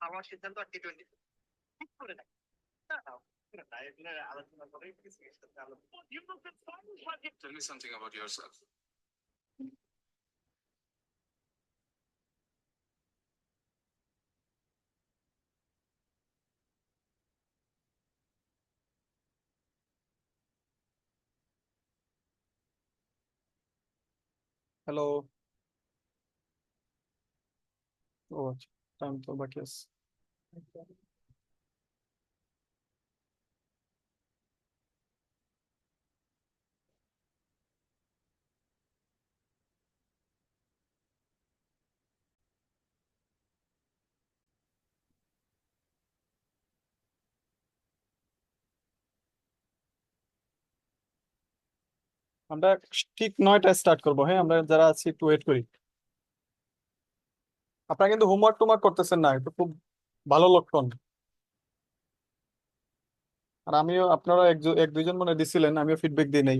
আমার সিদ্ধান্ত আর টি-20 করে না। আলোচনা করে Tell me something about yourself. Hello. ও আচ্ছা, টাইম তো বাকি আছে। আমরা ঠিক 9টায় স্টার্ট করবো। হ্যাঁ, আমরা যারা আছি একটু ওয়েট করি। আপনারা কিন্তু হোমওয়ার্ক টোমওয়ার্ক করতেছেন না, এটা খুব ভালো লক্ষণ। আর আমিও, আপনারা এক দুইজন মনে হয় দিছিলেন, আমিও ফিডব্যাক দিই নাই।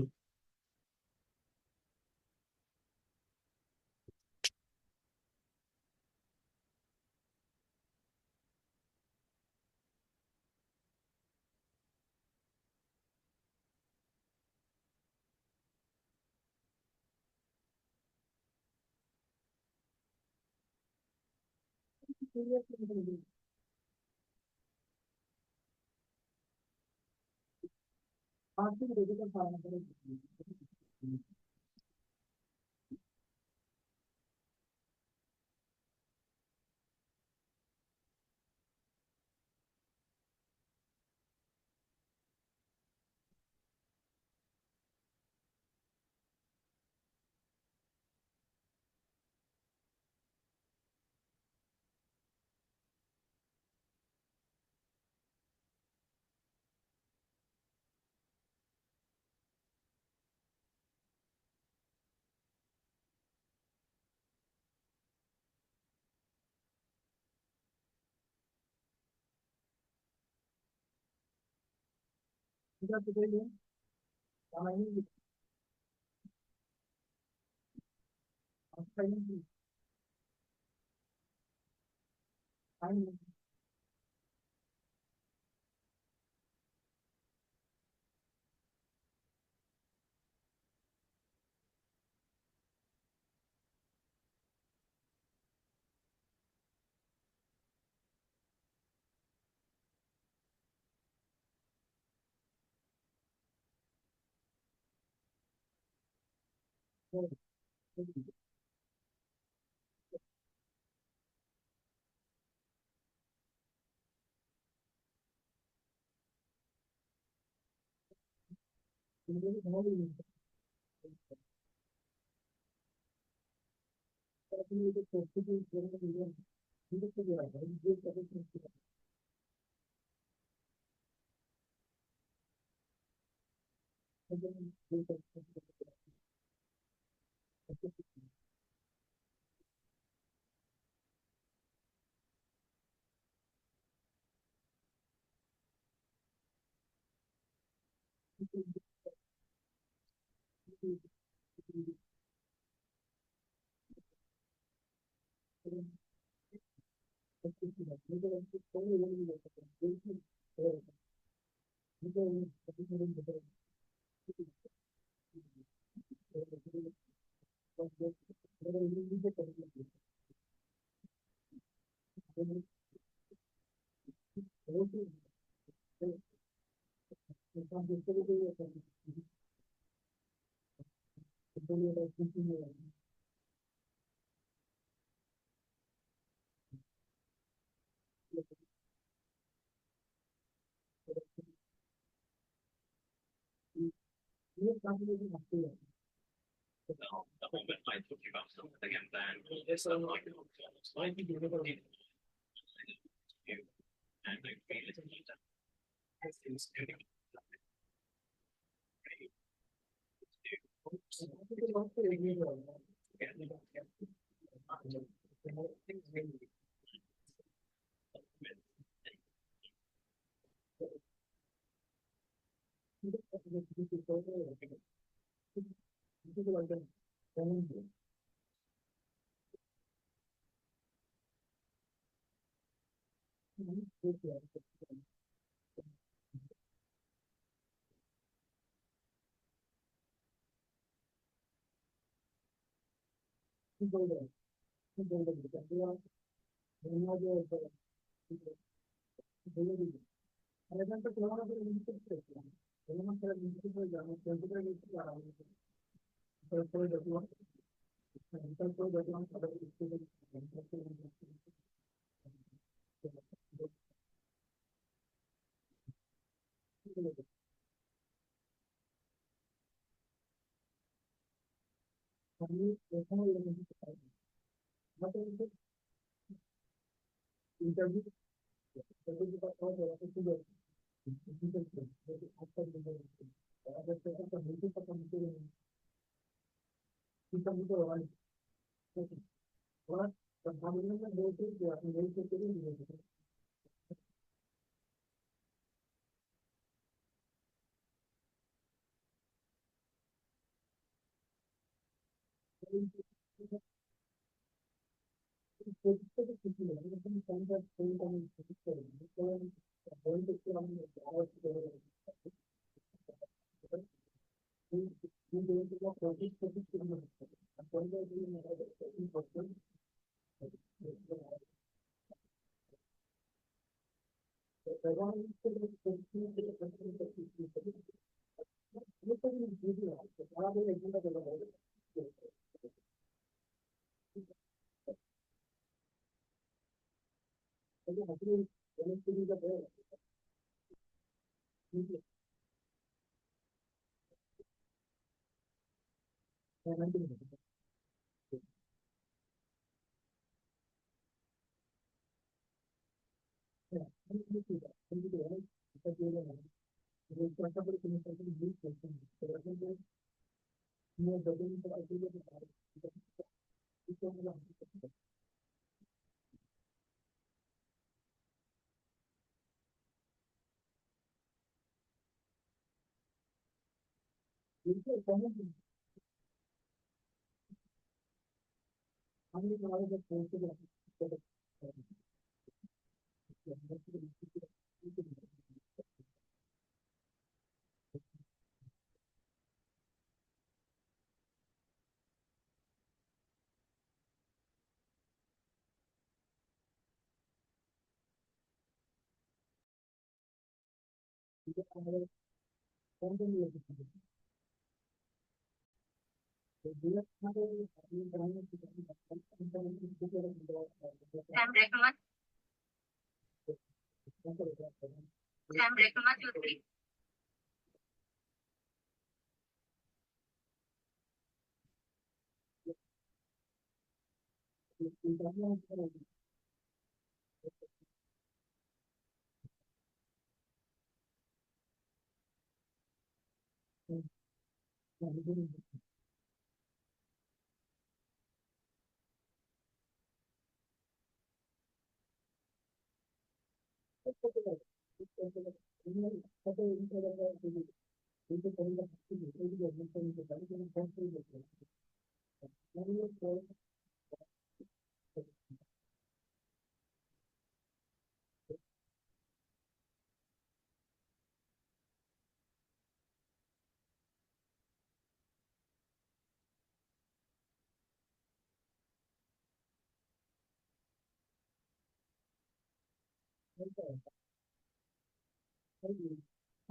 The moment I took you about something and then it's like you and I feel it. It's good. Sam Rekama. Sam Rekama Chudhary.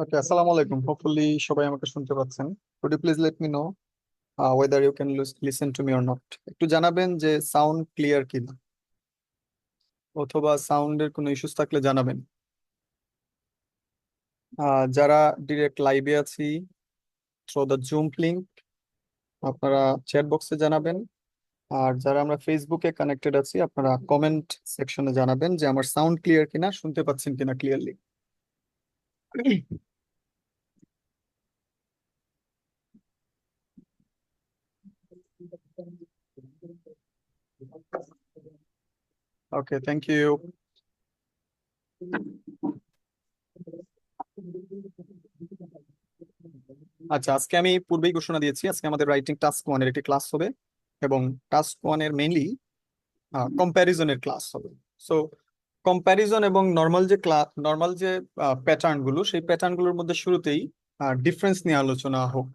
ওকে, আসসালামু আলাইকুম। হোপফুলি সবাই আমাকে শুনতে পাচ্ছেন। Could you please let me know whether you can listen to me or not. একটু জানাবেন যে sound clear কিনা, অথবা সাউন্ডের কোনো ইস্যুস থাকলে জানাবেন। যারা ডিরেক্ট লাইভে আছি থ্রু দ্য জুম লিংক, আপনারা চ্যাট বক্সে জানাবেন। আর যারা আমরা ফেসবুকে কানেক্টেড আছি, আপনারা কমেন্ট সেকশনে জানাবেন যে আমার সাউন্ড ক্লিয়ার কিনা, শুনতে পাচ্ছেন কিনা ক্লিয়ারলি। Okay, thank you. আচ্ছা, আজকে আমি পূর্বেই ঘোষণা দিয়েছি, আজকে আমাদের রাইটিং টাস্ক ওয়ানের একটি ক্লাস হবে, এবং টাস্ক ওয়ানের মেইনলি কম্প্যারিজনের ক্লাস হবে। সো কম্প্যারিজন এবং নর্মাল যে প্যাটার্ন গুলো, সেই প্যাটার্ন গুলোর মধ্যে শুরুতেই ডিফারেন্স নিয়ে আলোচনা হোক।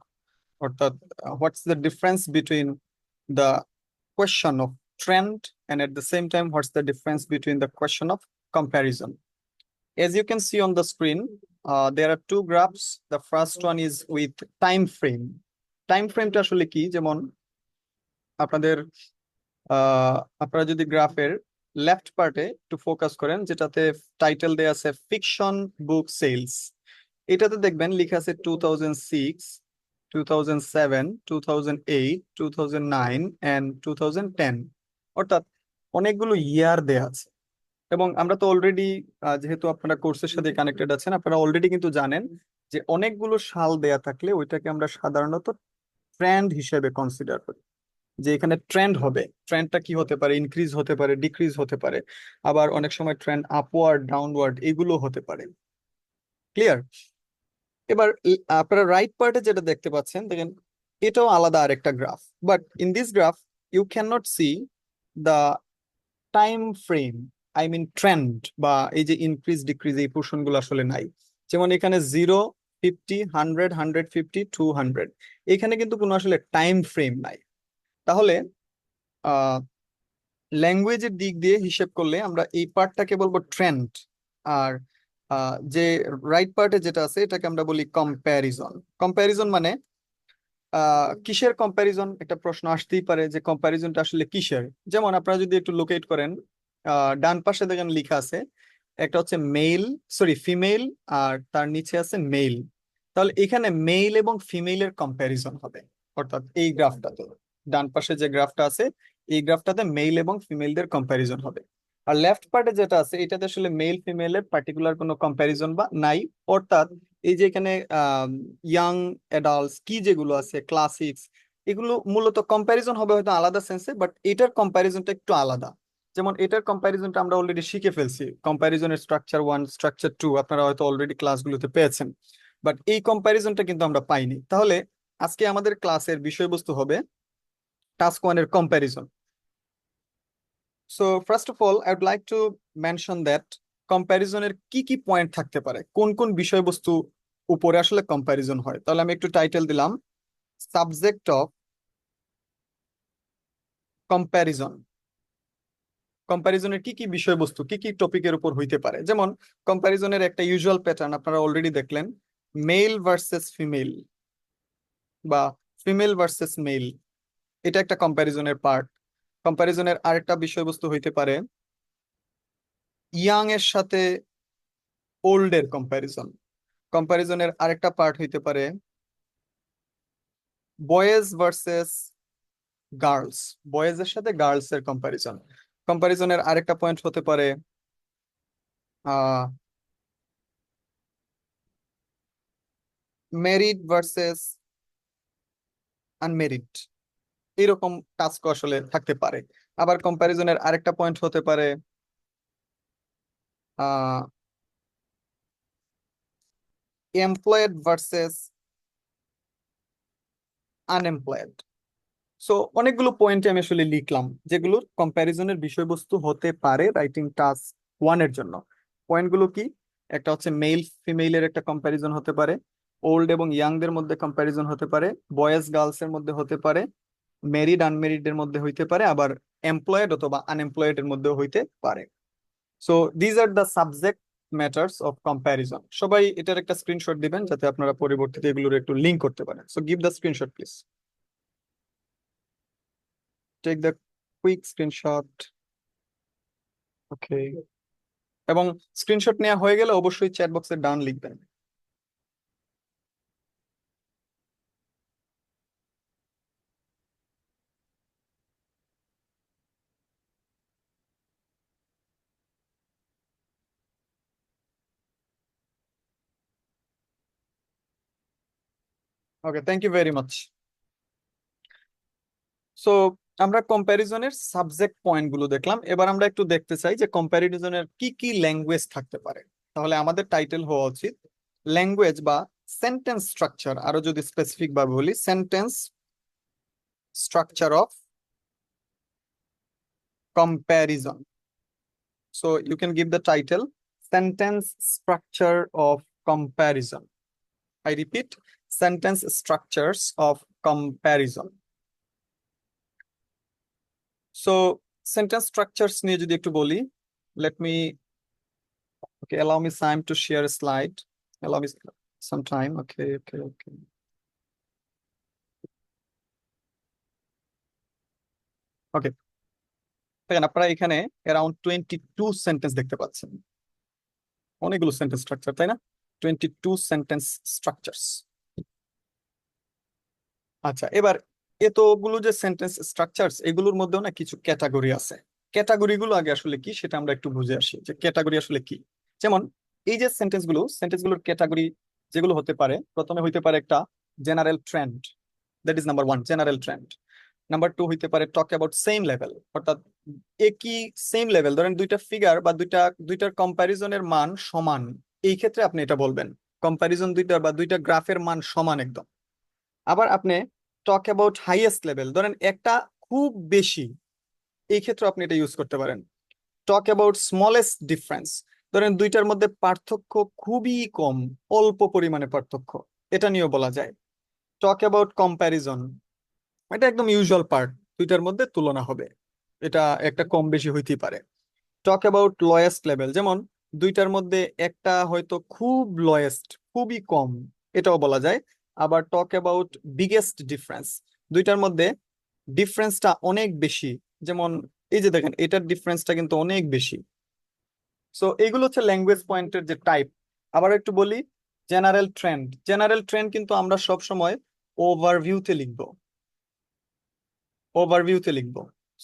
অর্থাৎ what's the difference between the question of trend, and at the same time what's the difference between the question of comparison. As you can see on the screen, there are two graphs. The first one is with time frame. Time frame টা আসলে কি, যেমন আপনাদের আপনারা যদি গ্রাফের left পার্টে একটু ফোকাস করেন, যেটাতে টাইটেল দেয়া আছে ফিকশন বুক সেলস, এটাতে দেখবেন লেখা আছে 2006, 2007, 2008, 2009 and 2010, অর্থাৎ অনেকগুলো ইয়ার দেয়া আছে। এবং আমরা তো অলরেডি, যেহেতু আপনারা কোর্সের সাথে কানেক্টেড আছেন, আপনারা অলরেডি কিন্তু জানেন যে অনেকগুলো সাল দেয়া থাকলে ওইটাকে আমরা সাধারণত ট্রেন্ড হিসেবে কনসিডার করি। যে এখানে ট্রেন্ড হবে, ট্রেন্ডটা কি হতে পারে, ইনক্রিজ হতে পারে, ডিক্রিজ হতে পারে, আবার অনেক সময় ট্রেন্ড আপওয়ার্ড ডাউনওয়ার্ড এগুলো হতে পারে। ক্লিয়ার? এবার আপনারা রাইট পার্টে যেটা দেখতে পাচ্ছেন, দেখেন এটাও আলাদা আরেকটা graph, but in this graph you can not see the time frame, I mean trend, বা এই যে ইনক্রিজ ডিক্রিজ এই পোর্শন গুলো আসলে নাই। যেমন এখানে 0, 50, 100, 150, 200, এখানে কিন্তু কোনো আসলে টাইম ফ্রেম নাই। তাহলে ল্যাঙ্গুয়েজের দিক দিয়ে হিসেব করলে আমরা এই পার্টটাকে বলবো ট্রেন্ড, আর যে রাইট পার্টে যেটা আছে এটাকে আমরা বলি কম্প্যারিজন। কম্প্যারিজন মানে কিসের কম্প্যারিজন, একটা প্রশ্ন আসতেই পারে যে কম্প্যারিজনটা আসলে কিসের। যেমন আপনারা যদি একটু লোকেট করেন, ডান পাশে দেখেন লেখা আছে একটা হচ্ছে মেল, সরি ফিমেল, আর তার নিচে আছে মেল। তাহলে এখানে মেল এবং ফিমেলের কম্প্যারিজন হবে, অর্থাৎ এই গ্রাফটাতে, ডান পাশে যে গ্রাফটা আছে এই গ্রাফটাতে মেল এবং ফিমেলদের কম্প্যারিজন হবে। আর লেফট পার্টে যেটা আছে এটাতে আসলে মেল ফিমেলের পার্টিকুলার কোনো কম্প্যারিজন বা নাই। অর্থাৎ এই যে এখানে ইয়াং অ্যাডাল্টস কি যেগুলো আছে, ক্লাসিক্স, এগুলো মূলত কম্প্যারিজন হবে হয়তো আলাদা সেন্সে, বাট এটার কম্প্যারিজনটা একটু আলাদা। যেমন এটার কম্প্যারিজনটা আমরা অলরেডি শিখে ফেলছি, কম্প্যারিজনের স্ট্রাকচার 1, স্ট্রাকচার 2 আপনারা হয়তো অলরেডি ক্লাসগুলোতে পেয়েছেন, বাট এই কম্প্যারিজনটা কিন্তু আমরা পাইনি। তাহলে আজকে আমাদের ক্লাসের বিষয়বস্তু হবে টাস্ক 1 এর comparison. So first of all I would like to mention that কম্প্যারিজনের কি কি পয়েন্ট থাকতে পারে, কোন কোন বিষয়বস্তু উপরে আসলে কম্প্যারিজন হয়। তাহলে আমি একটু টাইটেল দিলাম সাবজেক্ট অফ কম্প্যারিজন। কম্প্যারিজনের কি কি বিষয়বস্তু, কি কি টপিকের উপর হইতে পারে। যেমন কম্প্যারিজনের একটা ইউজুয়াল প্যাটার্ন আপনারা অলরেডি দেখলেন, মেল ভার্সেস ফিমেল বা ফিমেল ভার্সেস মেল, এটা একটা কম্প্যারিজনের পার্ট। কম্প্যারিজনের আরেকটা বিষয়বস্তু হইতে পারে ইয়াং এর সাথে ওল্ড এর কম্প্যারিজন। কম্প্যারিজনের আরেকটা পার্ট হইতে পারে বয়েজ ভার্সেস গার্লস, বয়েজ এর সাথে গার্লস এর কম্প্যারিজন। কম্প্যারিজনের আরেকটা পয়েন্ট হতে পারে মেরিড ভার্সেস আনমেরিড, এরকম টাস্ক আসলে থাকতে পারে। আবার কম্প্যারিজনের আরেকটা পয়েন্ট হতে পারে এমপ্লয়েড ভার্সেস আনএমপ্লয়েড। সো অনেকগুলো পয়েন্ট আমি আসলে লিখলাম যেগুলোর কম্প্যারিজনের বিষয়বস্তু হতে পারে রাইটিং টাস্ক 1 এর জন্য। পয়েন্টগুলো কি, একটা হচ্ছে মেল ফিমেলের একটা কম্প্যারিজন হতে পারে, ওল্ড এবং ইয়াংদের মধ্যে কম্প্যারিজন হতে পারে, বয়েজ গার্লস এর মধ্যে হতে পারে, মেরিড আনমেরিড এর মধ্যে হইতে পারে, আবার এমপ্লয়েড অথবা আনএমপ্লয়েড এর মধ্যে হইতে পারে। So these are the subject matters of comparison. সবাই এটার একটা স্ক্রিনশট দিবেন যাতে আপনারা পরবর্তীতে এগুলোর একটু লিঙ্ক করতে পারেন। So give the screenshot please, take the quick screenshot. Okay, এবং স্ক্রিনশট নেওয়া হয়ে গেলে অবশ্যই চ্যাট বক্সে ডান লিখবেন। Okay, thank you very much. So আমরা কম্প্যারিজনের সাবজেক্ট পয়েন্ট গুলো দেখলাম, এবার আমরা একটু দেখতে চাই যে কম্প্যারিজনের কি কি ল্যাঙ্গুয়েজ থাকতে পারে। তাহলে আমাদের টাইটেল হওয়া উচিত ল্যাঙ্গুয়েজ বা সেন্টেন্স স্ট্রাকচার, আরো যদি স্পেসিফিক ভাবে বলি sentence structure of comparison. So you can give the title sentence structure of comparison. I repeat, sentence structures of comparison. So sentence structures নিয়ে যদি একটু বলি, let me, okay, allow me time to share a slide. Allow me some time. Okay. Okay. দেখেন আপনারা এখানে around 22 sentence দেখতে পাচ্ছেন, অনেকগুলো সেন্টেন্স স্ট্রাকচার, তাই না? 22 সেন্টেন্স স্ট্রাকচারস। আচ্ছা, এবার এতগুলো যে সেন্টেন্স স্ট্রাকচারস, এগুলোর মধ্যেও না কিছু ক্যাটাগরি আছে। ক্যাটাগরি গুলো আগে আসলে কি সেটা আমরা একটু বুঝে আসি, যে ক্যাটাগরি আসলে কি। যেমন এই যে সেন্টেন্সগুলোর ক্যাটাগরি যেগুলো হতে পারে, প্রথমে হইতে পারে একটা general trend, that is number one, general trend. Number two হইতে পারে টক অ্যাবাউট সেম লেভেল, অর্থাৎ একই সেম লেভেল, ধরেন দুইটা ফিগার বা দুইটার কম্প্যারিজনের মান সমান, এই ক্ষেত্রে আপনি এটা বলবেন কম্প্যারিজন দুইটার বা দুইটা গ্রাফের মান সমান একদম। আবার আপনি টক অ্যাবাউট হাইয়েস্ট লেভেল, ধরেন একটা খুব বেশি, এই ক্ষেত্রে আপনি এটা ইউজ করতে পারেন। টক অ্যাবাউট স্মলেস্ট ডিফারেন্স, ধরেন দুইটার মধ্যে পার্থক্য খুবই কম, অল্প পরিমাণে পার্থক্য, এটা নিয়েও বলা যায়। টক অ্যাবাউট কম্প্যারিজন, এটা একদম ইউজুয়াল পার্ট, দুইটার মধ্যে তুলনা হবে, এটা একটা কম বেশি হইতেই পারে। টক অ্যাবাউট লয়েস্ট লেভেল, যেমন দুইটার মধ্যে একটা হয়তো খুব লয়েস্ট, খুবই কম, এটাও বলা যায়। আবার টক অ্যাবাউট বিগেস্ট ডিফারেন্স, দুইটার মধ্যে ডিফারেন্সটা অনেক বেশি, যেমন এই যে দেখেন এটার ডিফারেন্সটা কিন্তু অনেক বেশি। সো এইগুলো হচ্ছে ল্যাঙ্গুয়েজ পয়েন্টের যে টাইপ। আবার একটু বলি জেনারেল ট্রেন্ড কিন্তু আমরা সব সময় ওভারভিউতে লিখবো,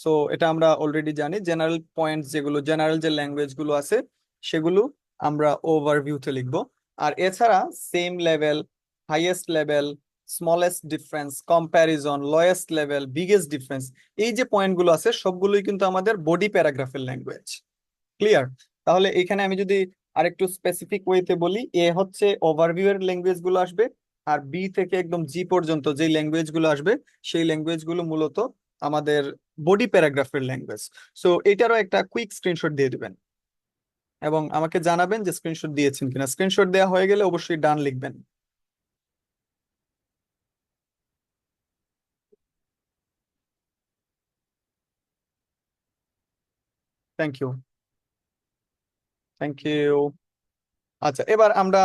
সো এটা আমরা অলরেডি জানি। জেনারেল পয়েন্টস যেগুলো, জেনারেল যে ল্যাঙ্গুয়েজ গুলো আছে সেগুলো আমরা ওভারভিউতে লিখবো। আর এছাড়া same level, highest level, smallest difference, comparison, lowest level, biggest difference, এই যে পয়েন্টগুলো আছে সবগুলোই কিন্তু আমাদের বডি প্যারাগ্রাফের ল্যাঙ্গুয়েজ। ক্লিয়ার? তাহলে এখানে আমি যদি আরেকটু স্পেসিফিক ওয়েতে বলি, এ হচ্ছে ওভারভিউ এর ল্যাঙ্গুয়েজ গুলো আসবে, আর বি থেকে একদম জি পর্যন্ত যে ল্যাঙ্গুয়েজ গুলো আসবে সেই ল্যাঙ্গুয়েজ গুলো মূলত আমাদের বডি প্যারাগ্রাফের ল্যাঙ্গুয়েজ। সো এটারও একটা কুইক স্ক্রিনশট দিয়ে দিবেন এবং আমাকে জানাবেন যে স্ক্রিনশট দিয়েছেন কিনা। স্ক্রিনশট দেওয়া হয়ে গেলে অবশ্যই ডান লিখবেন। Thank you, thank you. আচ্ছা, এবার আমরা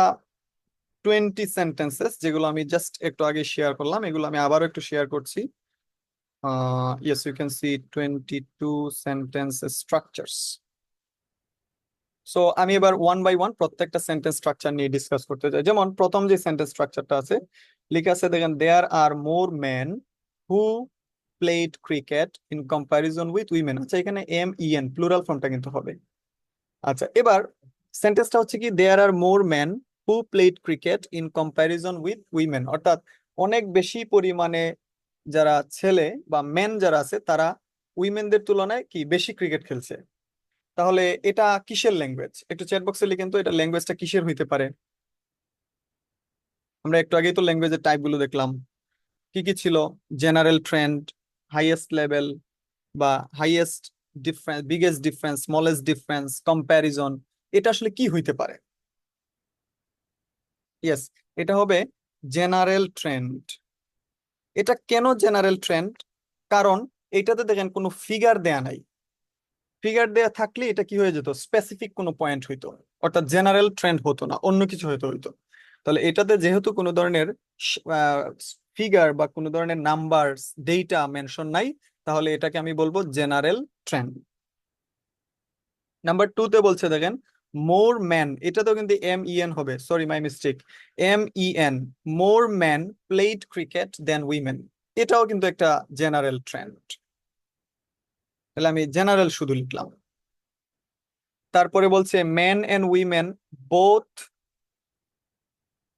20 সেন্টেন্সেস, যেগুলো আমি জাস্ট একটু আগে শেয়ার করলাম, এগুলো আমি আবারও একটু শেয়ার করছি। Yes, you can see 22 sentence structures. So আমি এবার ওয়ান বাই ওয়ান প্রত্যেকটা সেন্টেন্স স্ট্রাকচার নিয়ে ডিসকাস করতে চাই। যেমন প্রথম যে সেন্টেন্স স্ট্রাকচারটা আছে, লেখা আছে দেখেন, there are more men who played cricket in comparison with women. আচ্ছা, এখানে MEN প্লুরাল ফর্মটা কিন্তু হবে। আচ্ছা, এবার সেন্টেন্সটা হচ্ছে কি, there are more men who played cricket in comparison with women, অর্থাৎ অনেক বেশি পরিমাণে যারা ছেলে বা মেন যারা আছে তারা উইমেনদের তুলনায় কি বেশি ক্রিকেট খেলছে। তাহলে এটা কিসের ল্যাঙ্গুয়েজ? একটু চ্যাট বক্সে লিখেন তো, এটা ল্যাঙ্গুয়েজটা কিসের হইতে পারে। আমরা একটু আগেই তো ল্যাঙ্গুয়েজের টাইপ গুলো দেখলাম, কি কি ছিল? জেনারেল ট্রেন্ড, হাইয়েস্ট লেভেল বা highest difference, biggest difference, smallest difference, comparison. এটা আসলে কি হইতে পারে? ইয়েস, এটা হবে জেনারেল ট্রেন্ড। এটা কেন জেনারেল ট্রেন্ড? কারণ এটাতে দেখেন কোনো ফিগার দেয়া নাই। ফিগার দেয়া থাকলে এটা কি হয়ে যেত, স্পেসিফিক কোনো পয়েন্ট হইতো, অর্থাৎ জেনারেল ট্রেন্ড হতো না, অন্য কিছু হইতো। তাহলে এটাতে যেহেতু কোনো ধরনের ফিগার বা কোনো ধরনের নাম্বার, ডেটা মেনশন নাই, তাহলে এটাকে আমি বলবো জেনারেল ট্রেন্ড। নাম্বার টু তে বলছে দেখেন, মোর ম্যান, এটা তো কিন্তু MEN হবে, sorry my mistake, MEN, more man played cricket then women, এটাও কিন্তু একটা জেনারেল ট্রেন্ড। তাহলে আমি জেনারেল শুধু লিখলাম। তারপরে বলছে মেন এন্ড উইমেন বোথ।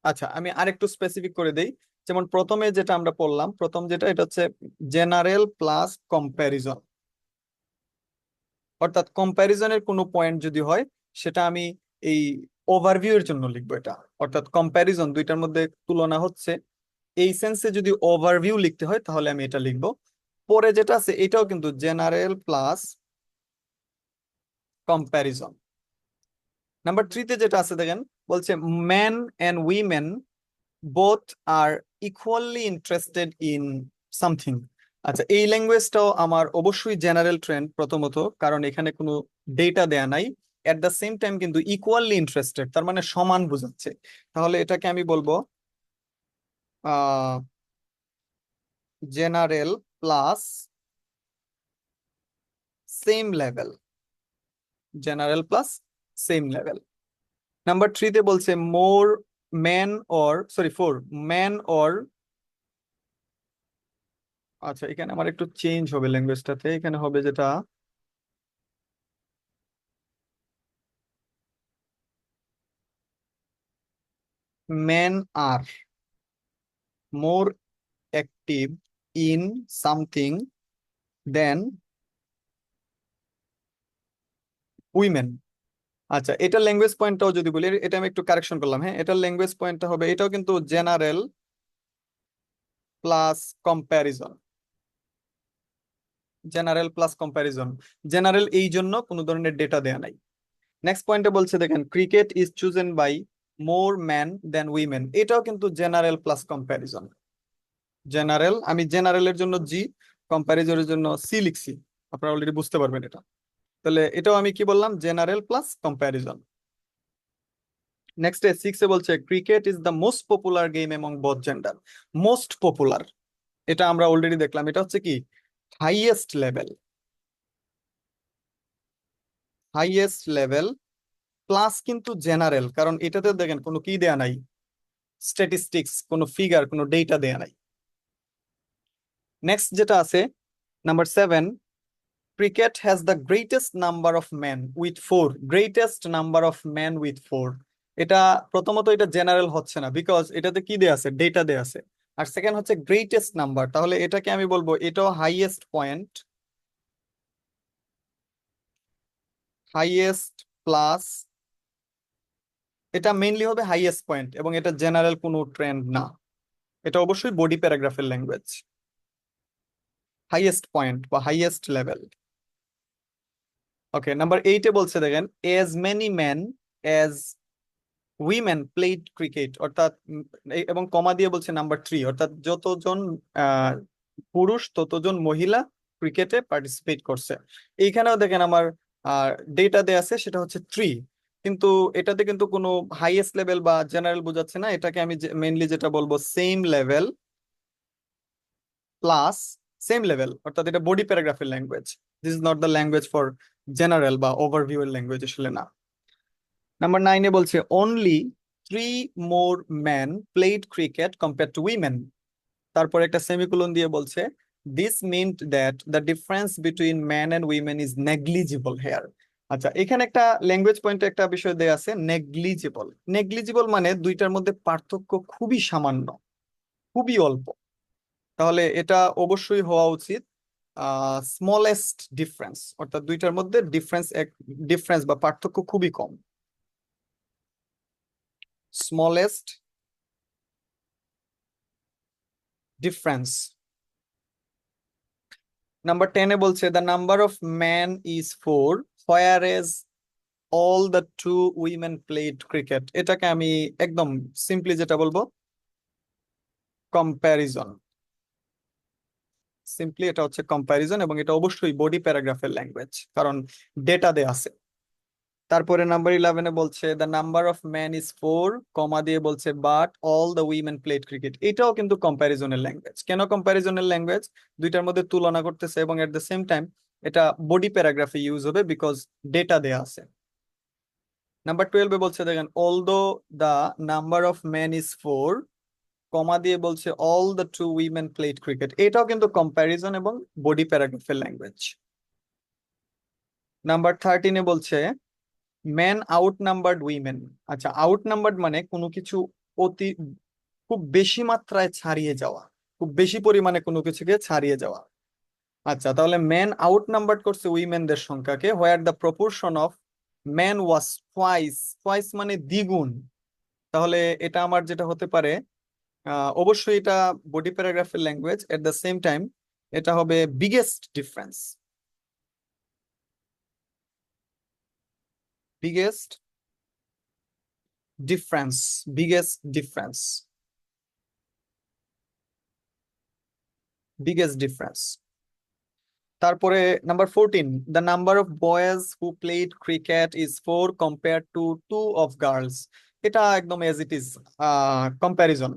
আচ্ছা, আমি আরেকটু স্পেসিফিক করে দেই। যেমন প্রথমে যেটা আমরা পড়লাম, প্রথম যেটা, এটা হচ্ছে জেনারেল প্লাস কম্প্যারিজন, অর্থাৎ কম্প্যারিজনের কোনো পয়েন্ট যদি হয় সেটা আমি এই ওভারভিউ এর জন্য লিখবো এটা, অর্থাৎ কম্প্যারিজন দুইটার মধ্যে তুলনা হচ্ছে, এই সেন্সে যদি ওভারভিউ লিখতে হয় তাহলে আমি এটা লিখবো। পরে যেটা আছে এটাও কিন্তু জেনারেল প্লাস কম্প্যারিজন। নাম্বার 3-তে যেটা আছে দেখেন, বলছে man and women both are equally interested in something. আচ্ছা, এই ল্যাঙ্গুয়েজটাও আমার অবশ্যই জেনারেল ট্রেন্ড প্রথমত, কারণ এখানে কোনো ডেটা দেয়া নাই। এট দ্য সেম টাইম কিন্তু ইকুয়ালি ইন্টারেস্টেড, তার মানে সমান বোঝাচ্ছে। তাহলে এটাকে আমি বলবো general plus same level. General plus same level. Number 3-তে বলছে more man or sorry 4 man or, আচ্ছা এখানে আমার একটু চেঞ্জ হবে ল্যাঙ্গুয়েজটাতে, এখানে হবে যেটা men are more active in something than women। আচ্ছা, এটা ল্যাঙ্গুয়েজ পয়েন্টটাও যদি বলি, এটা আমি একটু কারেকশন করলাম, হ্যাঁ, এটার ল্যাঙ্গুয়েজ পয়েন্টটা হবে, এটাও কিন্তু general plus comparison. General plus comparison, general এই জন্য কোনো ধরনের ডেটা দেয়া নাই। নেক্সট পয়েন্টে বলছে দেখেন cricket is chosen by more man then women, এটাও কিন্তু জেনারেল প্লাস কম্প্যারিজন। জেনারেল, আমি জেনারেলের জন্য জি, কম্প্যারিজনের জন্য সি লিখছি, আপনারা অলরেডি বুঝতে পারবেন এটা। তাহলে এটাও আমি কি বললাম, জেনারেল প্লাস কম্প্যারিজন। নেক্সট 6-এ বলছে cricket is the most popular game among both gender. Most popular, এটা আমরা অলরেডি দেখলাম, এটা হচ্ছে কি highest level. Highest level plus কিন্তু জেনারেল, কারণ এটাতে দেখেন কোনো কি দেয়া নাই, স্ট্যাটিস্টিক্স, কোনো ফিগার, কোনো ডেটা দেয়া নাই। নেক্সট যেটা আছে number 7, cricket has the greatest number of man with 4। Greatest number of man with 4, এটা প্রথমত এটা জেনারেল হচ্ছে না, বিকজ এটাতে কি দেয়া আছে, ডেটা দেয়া আছে। আর সেকেন্ড হচ্ছে গ্রেটেস্ট নাম্বার, তাহলে এটাকে আমি বলবো এটাও হাইয়েস্ট পয়েন্ট, হাইয়েস্ট প্লাস, এটা মেইনলি হবে হাইয়েস্ট পয়েন্ট, এবং এটা জেনারেল কোনো ট্রেন্ড না, এটা অবশ্যই বডি প্যারাগ্রাফের ল্যাঙ্গুয়েজ। হাইয়েস্ট পয়েন্ট বা হাইয়েস্ট লেভেল। ওকে, নাম্বার 8-এ বলছে দেখেন as many man as women played cricket, অর্থাৎ এবং কমা দিয়ে বলছে নাম্বার 3, অর্থাৎ যতজন আহ, পুরুষ ততজন মহিলা ক্রিকেটে পার্টিসিপেট করছে। এইখানেও দেখেন আমার ডেটা দেয়া আছে, সেটা হচ্ছে 3, কিন্তু এটাতে কিন্তু কোনো হাইয়েস্ট লেভেল বা জেনারেল বোঝাচ্ছে না, এটাকে আমি মেইনলি যেটা বলবো same level plus same level, অর্থাৎ এটা বডি প্যারাগ্রাফের language. This is not the language for general বা ওভারভিউ এর ল্যাঙ্গুয়েজ আসলে না। নাম্বার 9-এ বলছে only 3 more man played cricket compare to women. তারপর একটা সেমিকোলন দিয়ে বলছে this meant that the difference between man and women is negligible here. আচ্ছা, এখানে একটা ল্যাঙ্গুয়েজ পয়েন্টে একটা বিষয় দেয়া আছে, নেগলিজিবল। নেগলিজিবল মানে দুইটার মধ্যে পার্থক্য খুবই সামান্য, খুবই অল্প। তাহলে এটা অবশ্যই হওয়া উচিত স্মলেস্ট ডিফারেন্স, অর্থাৎ দুইটার মধ্যে ডিফারেন্স বা পার্থক্য খুবই কম। Smallest difference. নাম্বার 10-এ বলছে the number of man is 4 whereas all the 2 women played cricket. এটাকে আমি একদম সিম্পলি যেটা বলবো কম্প্যারিজন। সিম্পলি এটা হচ্ছে কম্প্যারিজন, এবং এটা অবশ্যই বডি প্যারাগ্রাফের ল্যাঙ্গুয়েজ, কারণ ডেটা দেয়া আছে। তারপরে নাম্বার 11-এ বলছে the number of man is 4 কমা দিয়ে বলছে but all the women played cricket. এটাও কিন্তু কম্প্যারিজনের ল্যাঙ্গুয়েজ। কেন কম্প্যারিজনের ল্যাঙ্গুয়েজ? দুইটার মধ্যে তুলনা করতেছে, এবং এট দ্য সেম টাইম এটা বডি প্যারাগ্রাফে ইউজ হবে বিকজ ডেটা দেয়া আছে। নাম্বার 12-এ বলছে দেখেন although the number of man is 4 কমা দিয়ে বলছে all the 2 women played cricket. এটাও কিন্তু কম্প্যারিজন এবং বডি প্যারাগ্রাফের ল্যাঙ্গুয়েজ। নাম্বার 13-এ বলছে ম্যান আউট নাম্বারড উইমেন। আচ্ছা, আউট নাম্বারড মানে কোনো কিছু অতি খুব বেশি মাত্রায় ছাড়িয়ে যাওয়া, খুব বেশি পরিমাণে কোনো কিছুকে ছাড়িয়ে যাওয়া। আচ্ছা, তাহলে ম্যান আউট নাম্বারড করছে উইমেনদের সংখ্যাকে হোয়ার the proportion of man was twice. Twice মানে দ্বিগুণ। তাহলে এটা আমার যেটা হতে পারে অবশ্যই এটা বডি প্যারাগ্রাফের language, at the same time এটা হবে biggest difference. Biggest difference, biggest difference, biggest difference. তারপরে number 14, the number of boys who played cricket is 4 compare to 2 of girls. এটা একদম as it is comparison.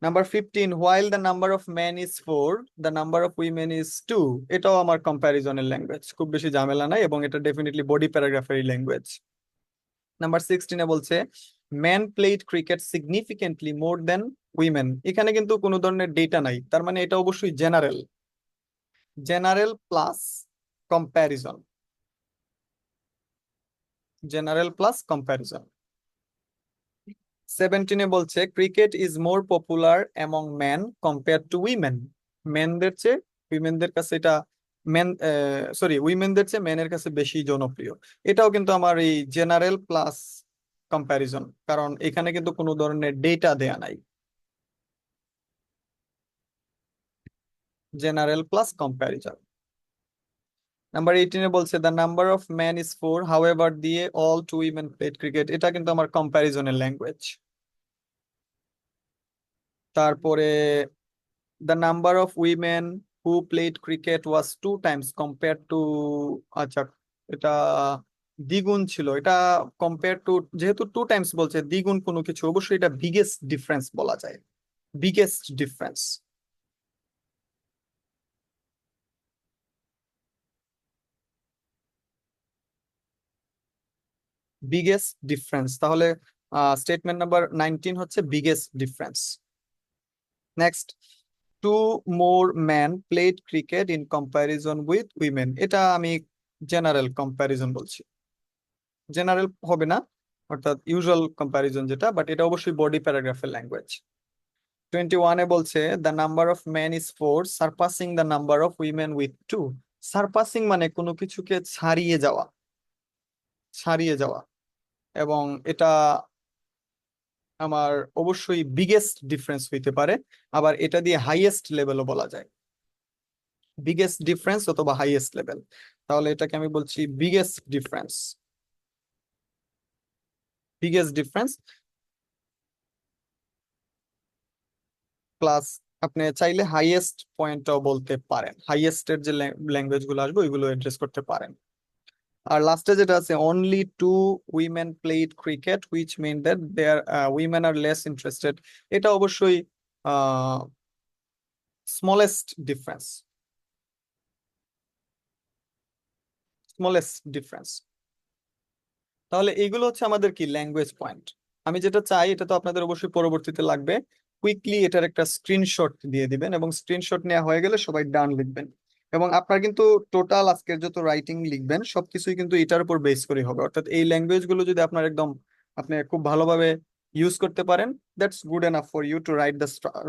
Number 15, while the number of men is 4, the number of women is 2. এটাও আমার কম্প্যারিজনের language, খুব বেশি ঝামেলা নাই এবং এটা ডেফিনেটলি বডি প্যারাগ্রাফের ল্যাঙ্গুয়েজ। নাম্বার 16 এ বলছে men played cricket significantly more than women। এখানে কিন্তু কোনো ধরনের ডেটা নাই, তার মানে এটা অবশ্যই general, general plus comparison, general plus comparison. 17 এ বলছে cricket is more popular among man compare to women. মেনদের চেয়ে উইমেনদের কাছে এটা মেন, সরি উইমেনদের চেয়ে মেনের কাছে বেশি জনপ্রিয়। এটাও কিন্তু আমার এই জেনারেল প্লাস কম্প্যারিজন, কারণ এখানে কিন্তু কোনো ধরনের ডেটা দেয়া নাই। General plus comparison. নাম্বার 18 এ বলছে the number of man is 4, however দিয়ে all two women played cricket. এটা কিন্তু আমার কম্প্যারিজনের ল্যাঙ্গুয়েজ। তারপরে the number of women who played cricket was 2 times compared to, আচ্ছা এটা দ্বিগুণ ছিল, এটা কম্পেয়ার টু, যেহেতু 2 টাইমস বলছে দ্বিগুণ কোনো কিছু, অবশ্যই এটা বিগেস্ট ডিফারেন্স বলা যায়, বিগেস্ট ডিফারেন্স। বিগেস্ট ডিফারেন্স, তাহলে স্টেটমেন্ট নাম্বার 19 হচ্ছে biggest difference. Next, 2 more man played cricket in comparison with women. এটা আমি জেনারেল কম্প্যারিজন বলছি, জেনারেল হবে না, অর্থাৎ ইউজুয়াল কম্প্যারিজন যেটা, বাট এটা অবশ্যই বডি প্যারাগ্রাফের ল্যাঙ্গুয়েজ। 21 এ বলছে the number of man is 4 সারপাসিং the number of women with 2। সারপাসিং মানে কোনো কিছুকে ছাড়িয়ে যাওয়া, ছাড়িয়ে যাওয়া, এবং এটা আমার অবশ্যই বিগেস্ট ডিফারেন্স হইতে পারে, আবার এটা দিয়ে হাইয়েস্ট লেভেলও বলা যায়, বিগেস্ট ডিফারেন্স অথবা হাইয়েস্ট লেভেল। তাহলে এটাকে আমি বলছি biggest difference, biggest difference plus আপনি চাইলে হাইয়েস্ট পয়েন্টটাও বলতে পারেন, হাইয়েস্ট এর যে ল্যাঙ্গুয়েজ গুলো আসবে ওইগুলো এড্রেস করতে পারেন। আর লাস্টে যেটা আছে only 2 women played cricket which mean that their women are less interested. এটা অবশ্যই স্মলেস্ট ডিফারেন্স, স্মলেস্ট ডিফারেন্স। তাহলে এইগুলো হচ্ছে আমাদের কি ল্যাঙ্গুয়েজ পয়েন্ট। আমি যেটা চাই, এটা তো আপনাদের অবশ্যই পরবর্তীতে লাগবে, কুইকলি এটার একটা স্ক্রিনশট দিয়ে দিবেন এবং স্ক্রিনশট নেওয়া হয়ে গেলে সবাই ডান লিখবেন। এবং আপনার কিন্তু টোটাল আজকের যত রাইটিং লিখবেন সবকিছুই কিন্তু এটার উপর বেস করে হবে, অর্থাৎ এই ল্যাঙ্গুয়েজ গুলো যদি আপনার একদম আপনি খুব ভালোভাবে ইউজ করতে পারেন, that's good enough for you to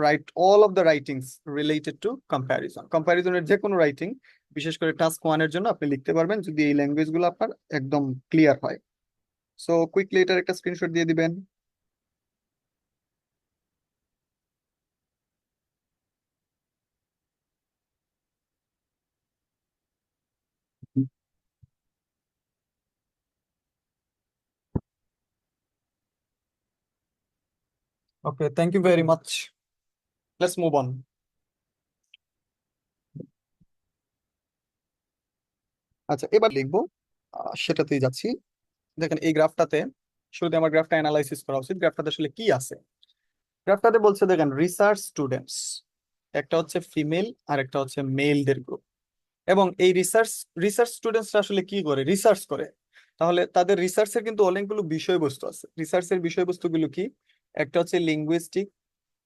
write all of the writings related to comparison. কম্প্যারিজনের যে কোনো রাইটিং, বিশেষ করে টাস্ক 1 এর জন্য আপনি লিখতে পারবেন যদি এই ল্যাঙ্গুয়েজ গুলো আপনার একদম ক্লিয়ার হয়। সো কুইকলি এটার একটা স্ক্রিনশট দিয়ে দিবেন। Okay, thank you very much, let's move on. আচ্ছা, এবার লিখবো, সেটাতেই যাচ্ছি। দেখেন এই গ্রাফটাতে, শুরুতে আমার গ্রাফটা অ্যানালাইসিস করা উচিত, গ্রাফটাতে আসলে কি আছে। গ্রাফটাতে বলছে দেখেন রিসার্চ স্টুডেন্টস, একটা হচ্ছে ফিমেল আর একটা হচ্ছে মেলদের গ্রুপ। এবং এই রিসার্চ রিসার্চ স্টুডেন্টসরা আসলে কি করে, রিসার্চ করে। তাহলে তাদের রিসার্চের কিন্তু অনেকগুলো বিষয়বস্তু আছে। রিসার্চের বিষয়বস্তুগুলো কি? একটা হচ্ছে linguistic,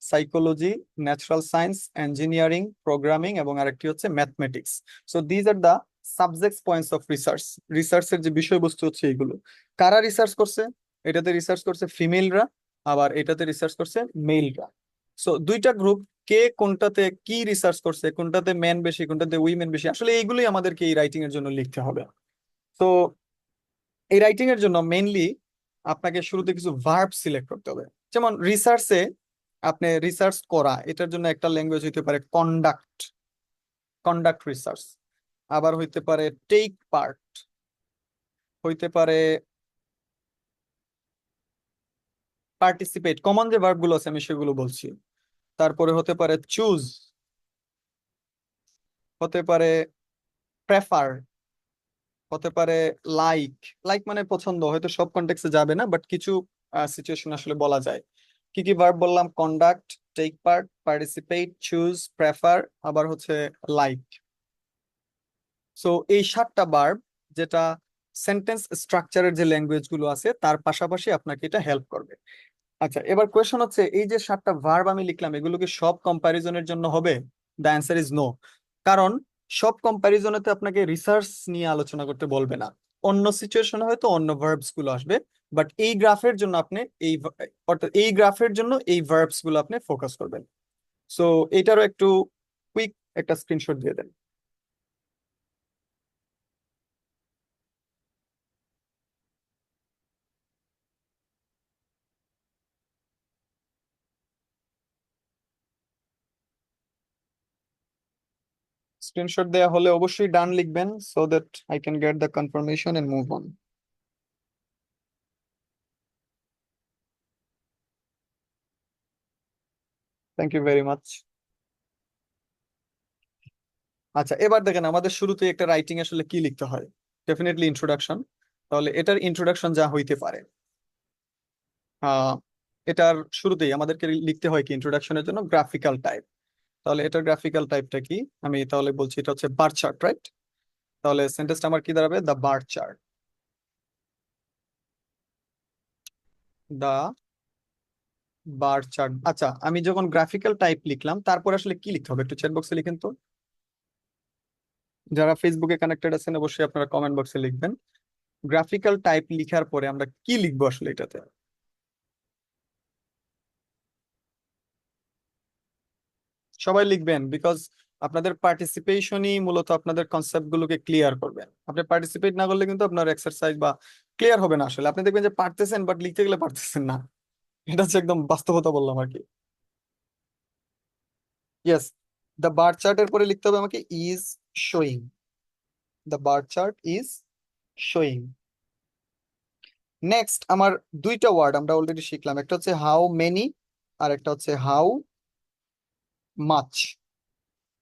psychology, natural science, engineering, programming এবং আরেকটি হচ্ছে mathematics. So these are the subjects points of research. রিসার্চের যে বিষয়বস্তু হচ্ছে এইগুলো। কারা রিসার্চ করছে? এটাতে রিসার্চ করছে ফিমেলরা, আবার এটাতে রিসার্চ করছে মেলরা। সো দুইটা গ্রুপ, কে কোনটাতে কি রিসার্চ করছে, কোনটাতে মেন বেশি কোনটাতে উইমেন বেশি, আসলে এইগুলোই আমাদেরকে এই রাইটিং এর জন্য লিখতে হবে। তো এই রাইটিং এর জন্য মেইনলি আপনাকে শুরুতে কিছু ভার্ব সিলেক্ট করতে হবে। যেমন রিসার্চে আপনি রিসার্চ করা, এটার জন্য একটা ল্যাঙ্গুয়েজ হইতে পারে কন্ডাক্ট, কন্ডাক্ট রিসার্চ। আবার হইতে পারে টেক পার্ট, হইতে পারে পার্টিসিপেট, কমন যে ভার্ব গুলো আছে আমি সেগুলো বলছি। তারপরে হতে পারে চুজ, হতে পারে প্রেফার, হতে পারে লাইক। লাইক মানে পছন্দ, হয়তো সব কন্টেক্সে যাবে না, বাট কিছু সিচুয়েশন আসলে বলা যায়। কি কি ভার্ব বললাম? Conduct, take part, participate, choose, prefer, আবার হচ্ছে লাইক। সো এই 7টা ভার্ব, যেটা সেন্টেন্স স্ট্রাকচারের যে ল্যাঙ্গুয়েজ গুলো আছে তার পাশাপাশি আপনাকে এটা হেল্প করবে। আচ্ছা, এবার কোয়েশন হচ্ছে, এই যে 7টা ভার্ব আমি লিখলাম এগুলো কি সব কম্প্যারিজনের জন্য হবে? The answer is no. কারণ সব কম্প্যারিজনেতে আপনাকে রিসার্চ নিয়ে আলোচনা করতে বলবে না। অন্য সিচুয়েশনে হয়তো অন্য ভার্বস গুলো আসবে, বাট এই গ্রাফের জন্য আপনি এই অর্থাৎ এই গ্রাফের জন্য এই ভার্বস গুলো আপনি ফোকাস করবেন। সো এইটারও একটু কুইক একটা স্ক্রিনশট দিয়ে দেন। স্ক্রিনশট দেয়া হলে অবশ্যই ডান লিখবেন, so that I can get the confirmation and move on. Thank you very much. আচ্ছা, এবার দেখেন আমাদের শুরুতে একটা রাইটিং আসলে কি লিখতে হয়। Definitely introduction. তাহলে এটার ইন্ট্রোডাকশন যা হইতে পারে, আহ এটার শুরুতেই আমাদেরকে লিখতে হয় কি ইন্ট্রোডাকশনের জন্য গ্রাফিক্যাল টাইপ। তাহলে এটার গ্রাফিক্যাল টাইপটা কি? আমি তাহলে বলছি এটা হচ্ছে বার চার্ট, রাইট? তাহলে সেন্টেন্সটা আমার কি দাঁড়াবে? The bar chart. The bar chart. আচ্ছা, আমি যখন গ্রাফিক্যাল টাইপ লিখলাম তারপর আসলে কি লিখতে হবে একটু চ্যাট বক্সে লিখেন তো। যারা ফেসবুকে কানেক্টেড আছেন অবশ্যই আপনারা কমেন্ট বক্সে লিখবেন গ্রাফিক্যাল টাইপ লিখার পরে আমরা কি লিখবো আসলে এটাতে। সবাই লিখবেন, বিকজ আপনাদের পার্টিসিপেশনই মূলত আপনাদের কনসেপ্ট গুলোকে ক্লিয়ার করবে। আপনি পার্টিসিপেট না করলে কিন্তু আপনার এক্সারসাইজ বা ক্লিয়ার হবে না। আসলে আপনি দেখবেন যে পারতেছেন, বাট লিখতে গেলে পারতেছেন না। এটা হচ্ছে একদম বাস্তবতা বললাম আর কি। ইয়েস, দ্য বার চার্টের পরে লিখতে হবে আমাকে is showing. The bar chart is showing. Next আমার দুইটা ওয়ার্ড আমরা অলরেডি শিখলাম, একটা হচ্ছে হাউ মেনি আর একটা হচ্ছে হাউ মাচ।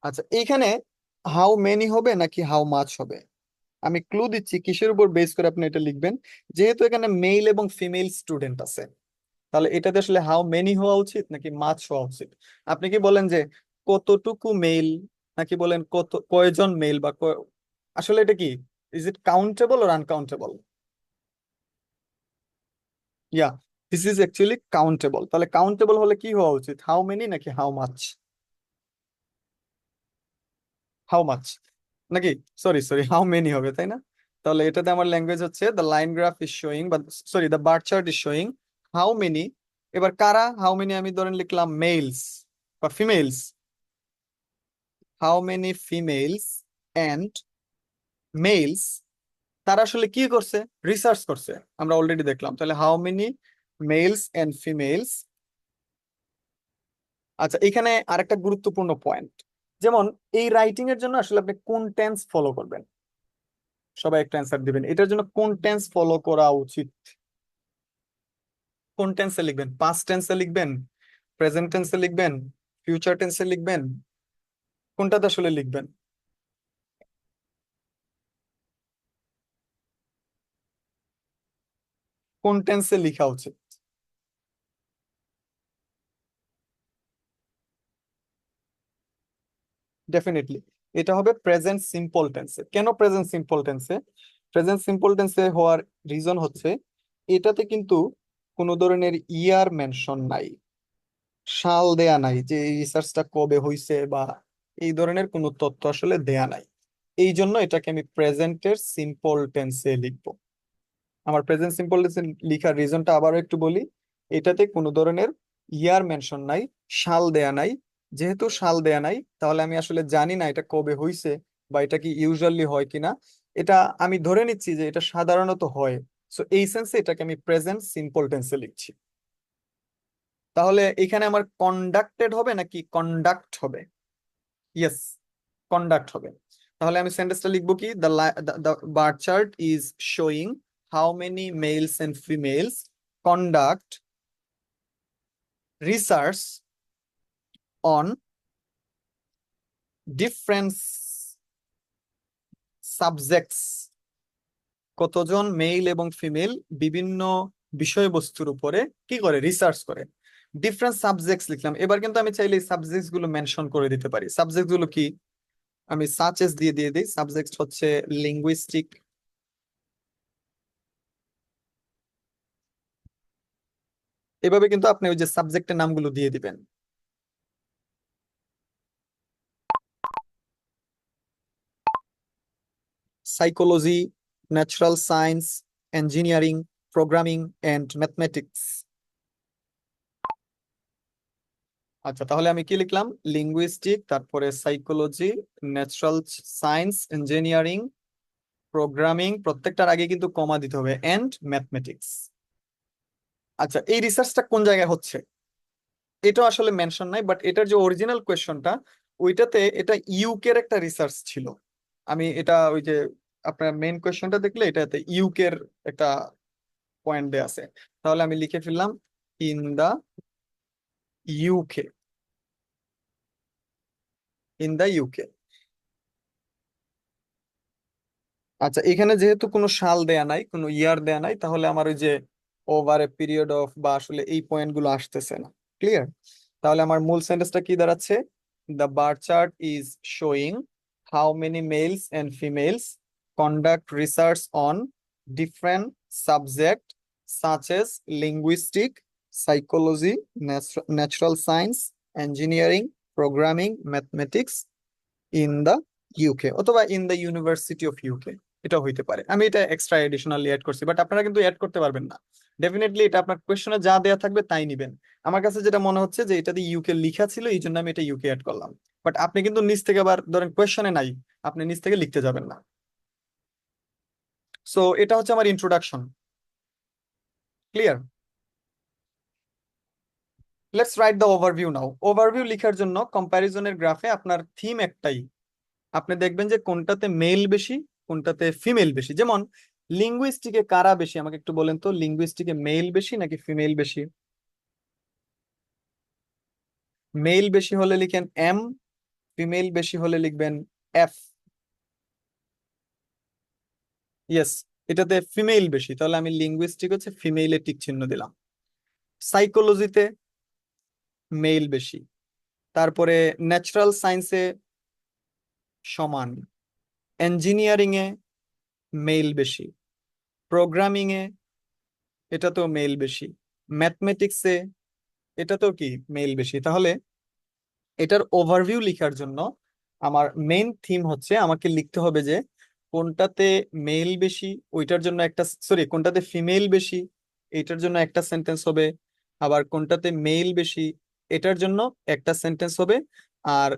আচ্ছা, এইখানে হাউ মেনি হবে নাকি হাউ মাচ হবে? আমি ক্লু দিচ্ছি কিসের উপর বেস করে আপনি এটা লিখবেন। যেহেতু এখানে মেল এবং ফিমেল স্টুডেন্ট আছে, তাহলে এটাতে আসলে হাউ মেনি হওয়া উচিত নাকি মাচ হওয়া উচিত? আপনি কি বলেন যে কতটুকু মেল, নাকি বলেন কত কয়জন মেল বা আসলে এটা কি, is it countable or uncountable? Yeah, this is actually countable. তাহলে কাউন্টেবল হলে কি হওয়া উচিত, হাউ মেনি নাকি হাউ মাচ? হাউ মাচ নাকি, সরি সরি, হাউ মেনি হবে তাই না? তাহলে এটাতে আমার ল্যাঙ্গুয়েজ হচ্ছে the line graph is showing, বা sorry the bar chart is showing how many. এবার কারা হাউ মেনি, আমি ধরেন লিখলাম মেলস বা females. How many females and males, তারা আসলে কি করছে? রিসার্চ করছে, আমরা অলরেডি দেখলাম। তাহলে হাউ মেনি মেলস অ্যান্ড ফিমেলস। আচ্ছা, এখানে আরেকটা গুরুত্বপূর্ণ পয়েন্ট, যেমন এই রাইটিং এর জন্য আসলে আপনি কোন টেন্স ফলো করবেন। সবাই একটা অ্যান্সার দিবেন, এটার জন্য কোন টেন্স ফলো করা উচিত? কোন টেন্সে লিখবেন? পাস্ট টেন্সে লিখবেন, প্রেজেন্ট টেন্সে লিখবেন, ফিউচার টেন্সে লিখবেন, কোনটাতে আসলে লিখবেন? কোন টেন্সে লেখা উচিত? ডেফিনেটলি এটা হবে প্রেজেন্ট সিম্পল টেন্সে। কেন প্রেজেন্ট সিম্পল টেন্সে? প্রেজেন্ট সিম্পল টেন্সে হওয়ার রিজন হচ্ছে এটাতে কিন্তু কোনো ধরনের ইয়ার মেনশন নাই, সাল দেয়া নাই যে এই রিসার্চটা কবে হইছে বা এই ধরনের কোনো তথ্য আসলে দেয়া নাই। এই জন্য এটাকে আমি প্রেজেন্টের সিম্পল টেন্সে লিখবো। আমার প্রেজেন্ট সিম্পল টেন্সে লিখার রিজনটা আবারও একটু বলি। এটাতে কোনো ধরনের ইয়ার মেনশন নাই, সাল দেয়া নাই। যেহেতু সাল দেয়া নাই, তাহলে আমি আসলে জানি না এটা কবে হইছে বা এটা কি ইউজুয়ালি হয় কিনা। এটা আমি ধরে নিচ্ছি যে এটা সাধারণত হয়। সো এই সেন্সে এটাকে আমি প্রেজেন্ট সিম্পল টেন্সে লিখছি। তাহলে এখানে আমার কন্ডাক্টেড হবে নাকি কন্ডাক্ট হবে? ইয়েস, কন্ডাক্ট হবে। তাহলে আমি সেন্টেন্সটা লিখবো কি, the birth chart is showing how many males and females conduct research on different subjects. কতজন মেল এবং ফিমেল বিভিন্ন বিষয়বস্তুর উপরে কি করে, রিসার্চ করে। ডিফারেন্ট সাবজেক্টস লিখলাম। এবার কিন্তু আমি চাইলে এই সাবজেক্টস গুলো মেনশন করে দিতে পারি। সাবজেক্ট গুলো কি, আমি সাচেস দিয়ে দিই। সাবজেক্ট হচ্ছে লিঙ্গুইস্টিক, এভাবে কিন্তু আপনি ওই যে সাবজেক্টের নামগুলো দিয়ে দিবেন। Psychology, natural science, engineering, programming and mathematics. আচ্ছা, তাহলে আমি কি লিখলাম, লিঙ্গুইস্টিক, তারপরে psychology, natural science, engineering, programming, প্রত্যেকটার আগে কিন্তু কমা দিতে হবে, এন্ড ম্যাথমেটিক্স। আচ্ছা, এই রিসার্চটা কোন জায়গায় হচ্ছে এটা আসলে মেনশন নাই, বাট এটার যে অরিজিনাল কোয়েশ্চনটা ওইটাতে এটা ইউকের একটা রিসার্চ ছিল। আমি এটা ওই যে আপনার মেইন কোয়েশ্চনটা দেখলে এটাতে ইউকের একটা পয়েন্ট দেয়া আছে। তাহলে আমি লিখে ফেললাম in the UK, in the UK. আচ্ছা, এখানে যেহেতু কোনো সাল দেয়া নাই, কোনো ইয়ার দেয়া নাই, তাহলে আমার ওই যে ওভার এ পিরিয়ড অফ বা আসলে এই পয়েন্ট গুলো আসতেছে না। ক্লিয়ার? তাহলে আমার মূল সেন্টেন্সটা কি দাঁড়াচ্ছে, the bar chart is showing how many males and females conduct research on different subject such as linguistic, psychology, natural science, engineering, programming, mathematics in the UK, অথবা in the university of UK, এটা হইতে পারে। আমি এটা extra additionally add করছি, but আপনারা কিন্তু add করতে পারবেন না। ডেফিনেটলি এটা আপনার কোয়েশ্চনে যা দেয়া থাকবে তাই নিবেন। আমার কাছে যেটা মনে হচ্ছে যে এটা দিয়ে ইউকে লিখা ছিল, এই জন্য আমি এটা ইউকে অ্যাড করলাম। বাট আপনি কিন্তু নিচ থেকে আবার ধরেন কোয়েশ্চনে নাই, আপনি নিচ থেকে লিখতে যাবেন না। সো এটা হচ্ছে আমার introduction. Clear? Let's write the overview now. Overview লিখার জন্য কম্প্যারিজনের গ্রাফে আপনার থিম একটাই, আপনি দেখবেন যে কোনটাতে মেল বেশি, কোনটাতে ফিমেল বেশি। যেমন লিঙ্গুইস্টিকে কারা বেশি, আমাকে একটু বলেন তো, লিঙ্গুইস্টিকে মেল বেশি নাকি ফিমেল বেশি? মেল বেশি হলে লিখেন এম, ফিমেল বেশি হলে লিখবেন এফ। ইয়েস, এটাতে ফিমেল বেশি, তাহলে আমি লিঙ্গুইস্টিক হচ্ছে ফিমেইলে টিক চিহ্ন দিলাম। সাইকোলজিতে মেল বেশি, তারপরে ন্যাচারাল সায়েন্সে সমান, ইঞ্জিনিয়ারিং এ মেল বেশি, প্রোগ্রামিং এ এটা তো মেল বেশি, ম্যাথমেটিক্সে এটা তো কি মেল বেশি। তাহলে এটার ওভারভিউ লিখার জন্য আমার মেইন থিম হচ্ছে আমাকে লিখতে হবে যে কোনটাতে মেল বেশি ওইটার জন্য একটা, সরি, কোনটাতে ফিমেল বেশি এটার জন্য একটা সেন্টেন্স হবে, আবার কোনটাতে মেল বেশি এটার জন্য একটা সেন্টেন্স হবে, আর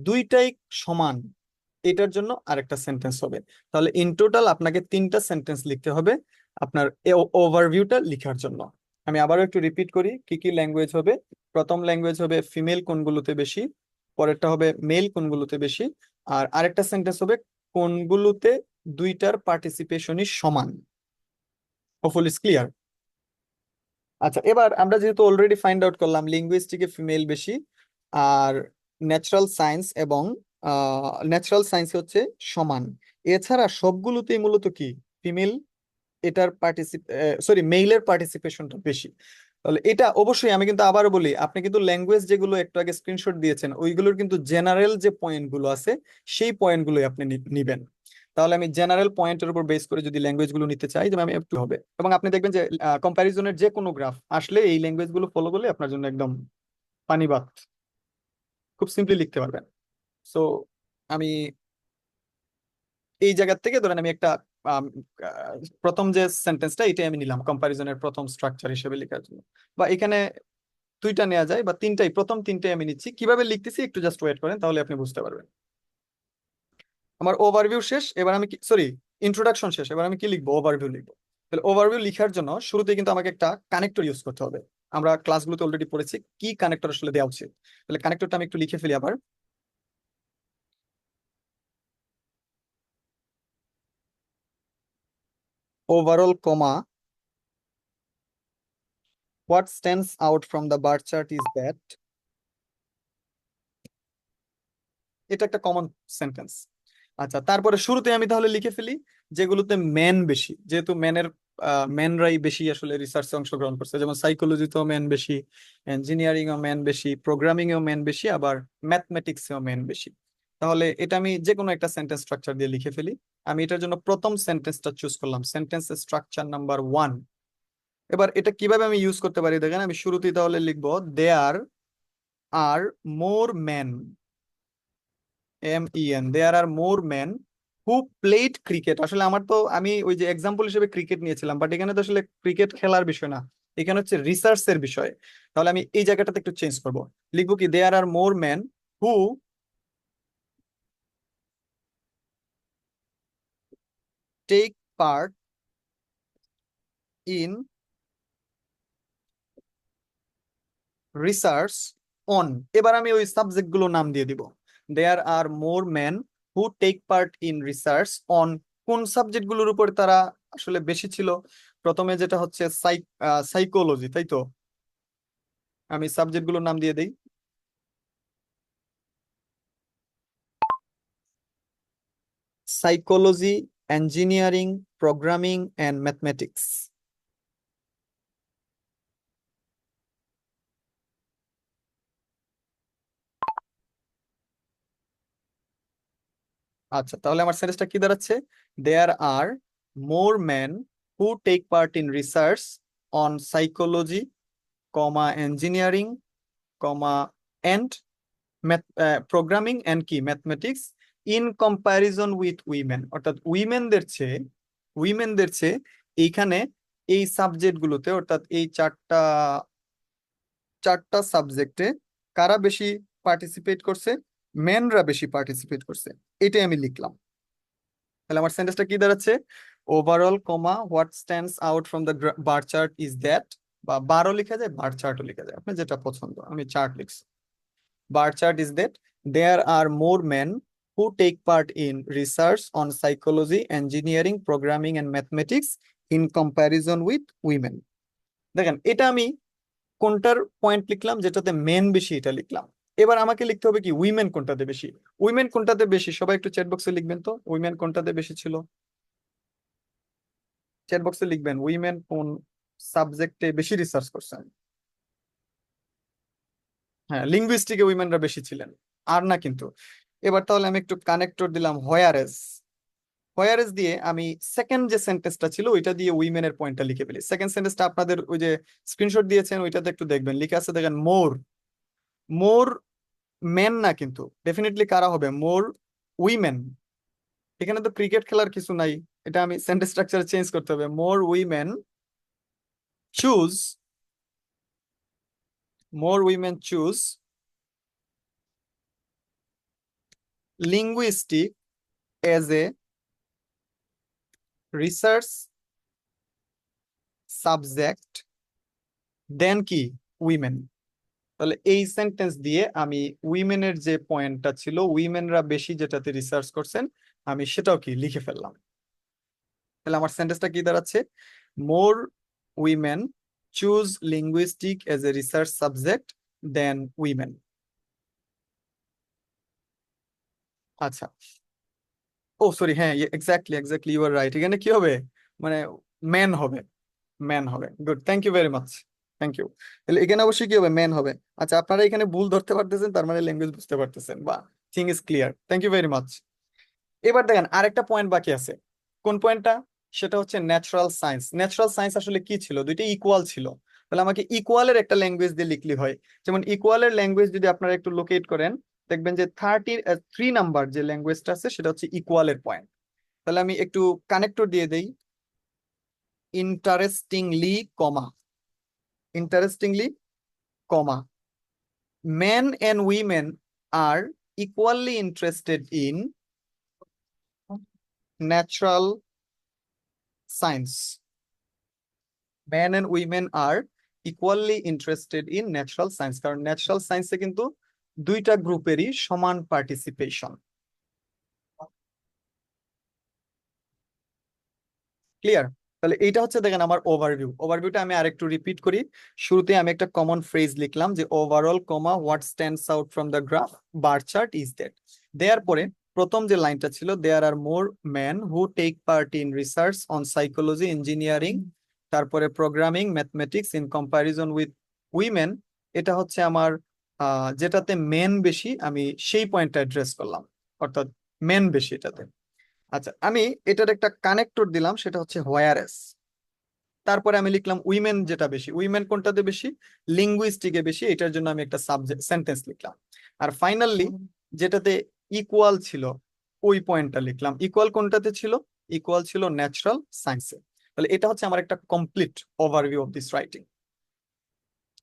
দুইটাই সমান এটার জন্য আরেকটা সেন্টেন্স হবে। তাহলে ইন টোটাল আপনাকে 3টা সেন্টেন্স লিখতে হবে আপনার ওভারভিউটা লিখার জন্য। আমি আবারও একটু রিপিট করি কি কি ল্যাঙ্গুয়েজ হবে। প্রথম ল্যাঙ্গুয়েজ হবে ফিমেল কোনগুলোতে বেশি, পরেরটা হবে মেল কোনগুলোতে বেশি, আর আরেকটা সেন্টেন্স হবে কোনগুলোতে দুইটার পার্টিসিপেশনই সমান। Hopefully it's clear. আচ্ছা, এবার আমরা যেহেতু অলরেডি ফাইন্ড আউট করলাম লিঙ্গুইস্টিকে ফিমেল বেশি, আর ন্যাচারাল সায়েন্স এবং ন্যাচারাল সায়েন্স হচ্ছে সমান, এছাড়া সবগুলোতেই মূলত কি ফিমেল, এটার সরি মেইলের পার্টিসিপেশনটা বেশি। তাহলে এটা অবশ্যই, আমি কিন্তু আবারও বলি, আপনি কিন্তু ল্যাঙ্গুয়েজ যেগুলো একটু আগে স্ক্রিনশট দিয়েছেন ওইগুলোর কিন্তু জেনারেল যে পয়েন্টগুলো আছে সেই পয়েন্টগুলোই আপনি নিবেন। তাহলে আমি জেনারেল পয়েন্টের উপর বেস করে যদি ল্যাঙ্গুয়েজ গুলো নিতে চাই, যেমন আমি একটু হবে, এবং আপনি দেখবেন যে কম্প্যারিজনের যে কোনো গ্রাফ আসলে এই ল্যাঙ্গুয়েজ গুলো ফলো করলে আপনার জন্য একদম পানি ভাত, খুব সিম্পলি লিখতে পারবেন। সো আমি এই জায়গা থেকে ধরেন আমি একটা আম, প্রথম যে সেন্টেন্সটা এটাই আমি নিলাম কম্প্যারিজনের প্রথম স্ট্রাকচার হিসেবে লেখার জন্য, বা এখানে দুইটা নেওয়া যায় বা তিনটাই, প্রথম তিনটাই আমি নিচ্ছি। কিভাবে লিখতেছি একটু জাস্ট ওয়েট করেন, তাহলে আপনি বুঝতে পারবেন। আমার ওভারভিউ শেষ, এবার আমি সরি, ইন্ট্রোডাকশন শেষ, এবার আমি কি লিখবো, ওভারভিউ লিখবো। তাহলে ওভারভিউ লিখার জন্য শুরুতে কিন্তু আমাকে একটা কানেক্টর ইউজ করতে হবে। আমরা ক্লাসগুলোতে অলরেডি পড়েছি কি কানেক্টর আসলে দেওয়া উচিত। তাহলে কানেক্টরটা আমি একটু লিখে ফেলি আবার। overall comma what stands out from the bar chart is that, এটা একটা কমন সেন্টেন্স। আচ্ছা, তারপরে শুরুতে আমি তাহলে লিখে ফেলি যেগুলোতে ম্যান বেশি, যেহেতু ম্যানরাই বেশি আসলে রিসার্চে অংশগ্রহণ করছে, যেমন সাইকোলজিতেও ম্যান বেশি, ইঞ্জিনিয়ারিং এও ম্যান বেশি, প্রোগ্রামিং এও ম্যান বেশি, আবার ম্যাথমেটিক্সেও ম্যান বেশি। তাহলে এটা আমি যে কোনো একটা সেন্টেন্স স্ট্রাকচার দিয়ে লিখে ফেলি। আমি এটার জন্য প্রথম সেন্টেন্সটা চুজ করলাম, সেন্টেন্স স্ট্রাকচার নাম্বার 1। এবার এটা কিভাবে আমি ইউজ করতে পারি দেখেন, আমি শুরুতেই তাহলে লিখবো there are more man, there are more man who played cricket. আসলে আমি ওই যে এক্সাম্পল হিসেবে ক্রিকেট নিয়েছিলাম, বাট এখানে তো আসলে ক্রিকেট খেলার বিষয় না, এখানে হচ্ছে রিসার্চের বিষয়। তাহলে আমি এই জায়গাটাতে একটু চেঞ্জ করব, লিখবো কি there are more man who take part in research on. এবার আমি ওই সাবজেক্ট গুলো নাম দিয়ে দিব, there are more man who take part in research on. কোন সাবজেক্ট গুলোর উপর তারা আসলে বেশি ছিল? প্রথমে যেটা হচ্ছে সাইকোলজি, তাই তো? আমি সাবজেক্ট গুলোর নাম দিয়ে দিই, psychology, engineering, programming and mathematics. আচ্ছা, তাহলে আমার সেন্টেন্সটা কি দাঁড়াচ্ছে? There are more man who take part in research on psychology, comma engineering, comma and programming and কি mathematics in comparison with women. অর্থাৎ উইমেনদের চেয়ে এইখানে এই সাবজেক্ট গুলোতে, অর্থাৎ এই চারটা চারটা সাবজেক্টে কারা বেশি পার্টিসিপেট করছে? মেনরা বেশি পার্টিসিপেট করছে। এটাই আমি লিখলাম। তাহলে আমার সেন্টেন্সটা কি দাঁড়াচ্ছে? Overall comma what stands out from the bar chart is that, বা বারও লেখা যায়, বার চার্টও লেখা যায়, আপনার যেটা পছন্দ, আমি চার্ট লিখছি। bar chart is that there are more men who take part in research on psychology, engineering, programming and mathematics in comparison with women. দেখেন, এটা আমি কোনটার পয়েন্ট লিখলাম? যেটাতে মেন বেশি এটা লিখলাম। এবার আমাকে লিখতে হবে কি উইমেন কোনটাতে বেশি। উইমেন কোনটাতে বেশি, সবাই একটু চ্যাট বক্সে লিখবেন তো, উইমেন কোনটাতে বেশি ছিল? চ্যাট বক্সে লিখবেন উইমেন কোন সাবজেক্টে বেশি রিসার্চ করছেন। হ্যাঁ, লিঙ্গুইস্টিকে উইমেনরা বেশি ছিলেন, আর না কিন্তু। এবার তাহলে আমি একটু কানেক্টর দিলাম হোয়ারেস দিয়ে আমি সেকেন্ড যে সেন্টেন্সটা ছিল ওইটা দিয়ে উইমেনের পয়েন্টটা লিখে ফেলি। সেকেন্ড সেন্টেন্সটা আপনাদের ওই যে স্ক্রিনশট দিয়েছেন ওইটাতে একটু দেখবেন, লিখে আছে দেখেন মোর। মোর মেন না, কিন্তু ডেফিনেটলি কারা হবে? More women. এখানে তো ক্রিকেট খেলার কিছু নাই, এটা আমি সেন্টেন্স স্ট্রাকচার চেঞ্জ করতে হবে। More women choose, more women choose linguistic as a research subject then কি উইমেন। তাহলে এই সেন্টেন্স দিয়ে আমি উইমেনের যে পয়েন্টটা ছিল, উইমেনরা বেশি যেটাতে রিসার্চ করছেন, আমি সেটাও কি লিখে ফেললাম। তাহলে আমার সেন্টেন্সটা কি দাঁড়াচ্ছে? More women choose linguistic as a research subject then women. আচ্ছা, ও সরি, হ্যাঁ, exactly exactly you are right. এখানে কি হবে? মানে ম্যান হবে, ম্যান হবে। Good, thank you very much, thank you. তাহলে এখানে অবশ্যই কি হবে? ম্যান হবে। আচ্ছা, আপনারা এখানে ভুল ধরতে পারতেছেন, তার মানে ল্যাঙ্গুয়েজ বুঝতে পারতেছেন, বা thing is clear. Thank you very much. এবার দেখেন আরেকটা পয়েন্ট বাকি আছে। কোন পয়েন্টটা? সেটা হচ্ছে ন্যাচারাল সায়েন্স। ন্যাচারাল সায়েন্স আসলে কি ছিল? দুইটা ইকুয়াল ছিল। তাহলে আমাকে ইকুয়ালের একটা ল্যাঙ্গুয়েজ দিয়ে লিখলি হয়। যেমন ইকুয়ালের ল্যাঙ্গুয়েজ যদি আপনারা একটু লোকেট করেন, দেখবেন যে 33 নাম্বার যে ল্যাঙ্গুয়েজটা আছে সেটা হচ্ছে ইকুয়ালের পয়েন্ট। তাহলে আমি একটু কানেক্টর দিয়ে দেই, interestingly comma, interestingly comma, men and women are equally interested in natural science. Men and women are equally interested in natural science, কারণ ন্যাচারাল সায়েন্সে কিন্তু দুইটা গ্রুপেরই সমান পার্টিসিপেশন। ক্লিয়ার? তাহলে এইটা হচ্ছে দেখেন আমার ওভারভিউটা আমি আরেকটু রিপিট করি। শুরুতে আমি একটা কমন ফ্রেজ লিখলাম যে overall comma what stands out from the graph bar chart is that. দেয়ার পরে প্রথম যে লাইনটা ছিল, there are more man who take part in research on psychology engineering, তারপরে programming mathematics in comparison with women. এটা হচ্ছে আমার যেটাতে মেন বেশি, আমি সেই পয়েন্টটা অ্যাড্রেস করলাম, অর্থাৎ মেন বেশি এটাতে। আচ্ছা, আমি এটার একটা কানেক্টর দিলাম, সেটা হচ্ছে হোয়ারএস। তারপরে আমি লিখলাম উইমেন যেটা বেশি, উইমেন কোনটাতে বেশি, লিঙ্গুইস্টিকে বেশি, এটার জন্য আমি একটা সাবজেক্ট সেন্টেন্স লিখলাম। আর ফাইনালি যেটাতে ইকুয়াল ছিল ওই পয়েন্টটা লিখলাম। ইকুয়াল কোনটাতে ছিল, ইকুয়াল ছিল ন্যাচারাল সায়েন্সে। তাহলে এটা হচ্ছে আমার একটা complete overview of this writing.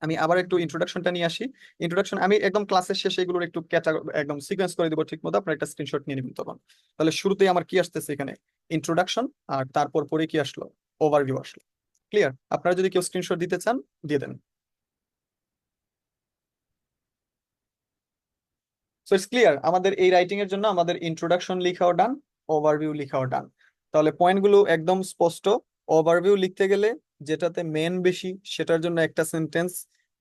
আমি আবার একটু ইন্ট্রোডাকশনটা নিয়ে আসি। ইন্ট্রোডাকশন আমি একদম ক্লাসের শেষে এগুলোর একটু একদম সিকোয়েন্স করে দিব ঠিক মতো, আপনার একটা স্ক্রিনশট নিয়ে নেবেন তখন। তাহলে শুরুতেই আমার কি আসতেছে এখানে, ইন্ট্রোডাকশন, আর তারপর পরে কি আসলো, ওভারভিউ আসলো। ক্লিয়ার? আপনারা যদি কেউ স্ক্রিনশট দিতে চান দিয়ে দেন। সো ইটস ক্লিয়ার, আমাদের এই রাইটিং এর জন্য আমাদের ইন্ট্রোডাকশন লিখাও ডান, ওভারভিউ লিখাও ডান। তাহলে পয়েন্টগুলো একদম স্পষ্ট। ওভারভিউ লিখতে গেলে যেটাতে মেন বেশি সেটার জন্য একটা সেন্টেন্স,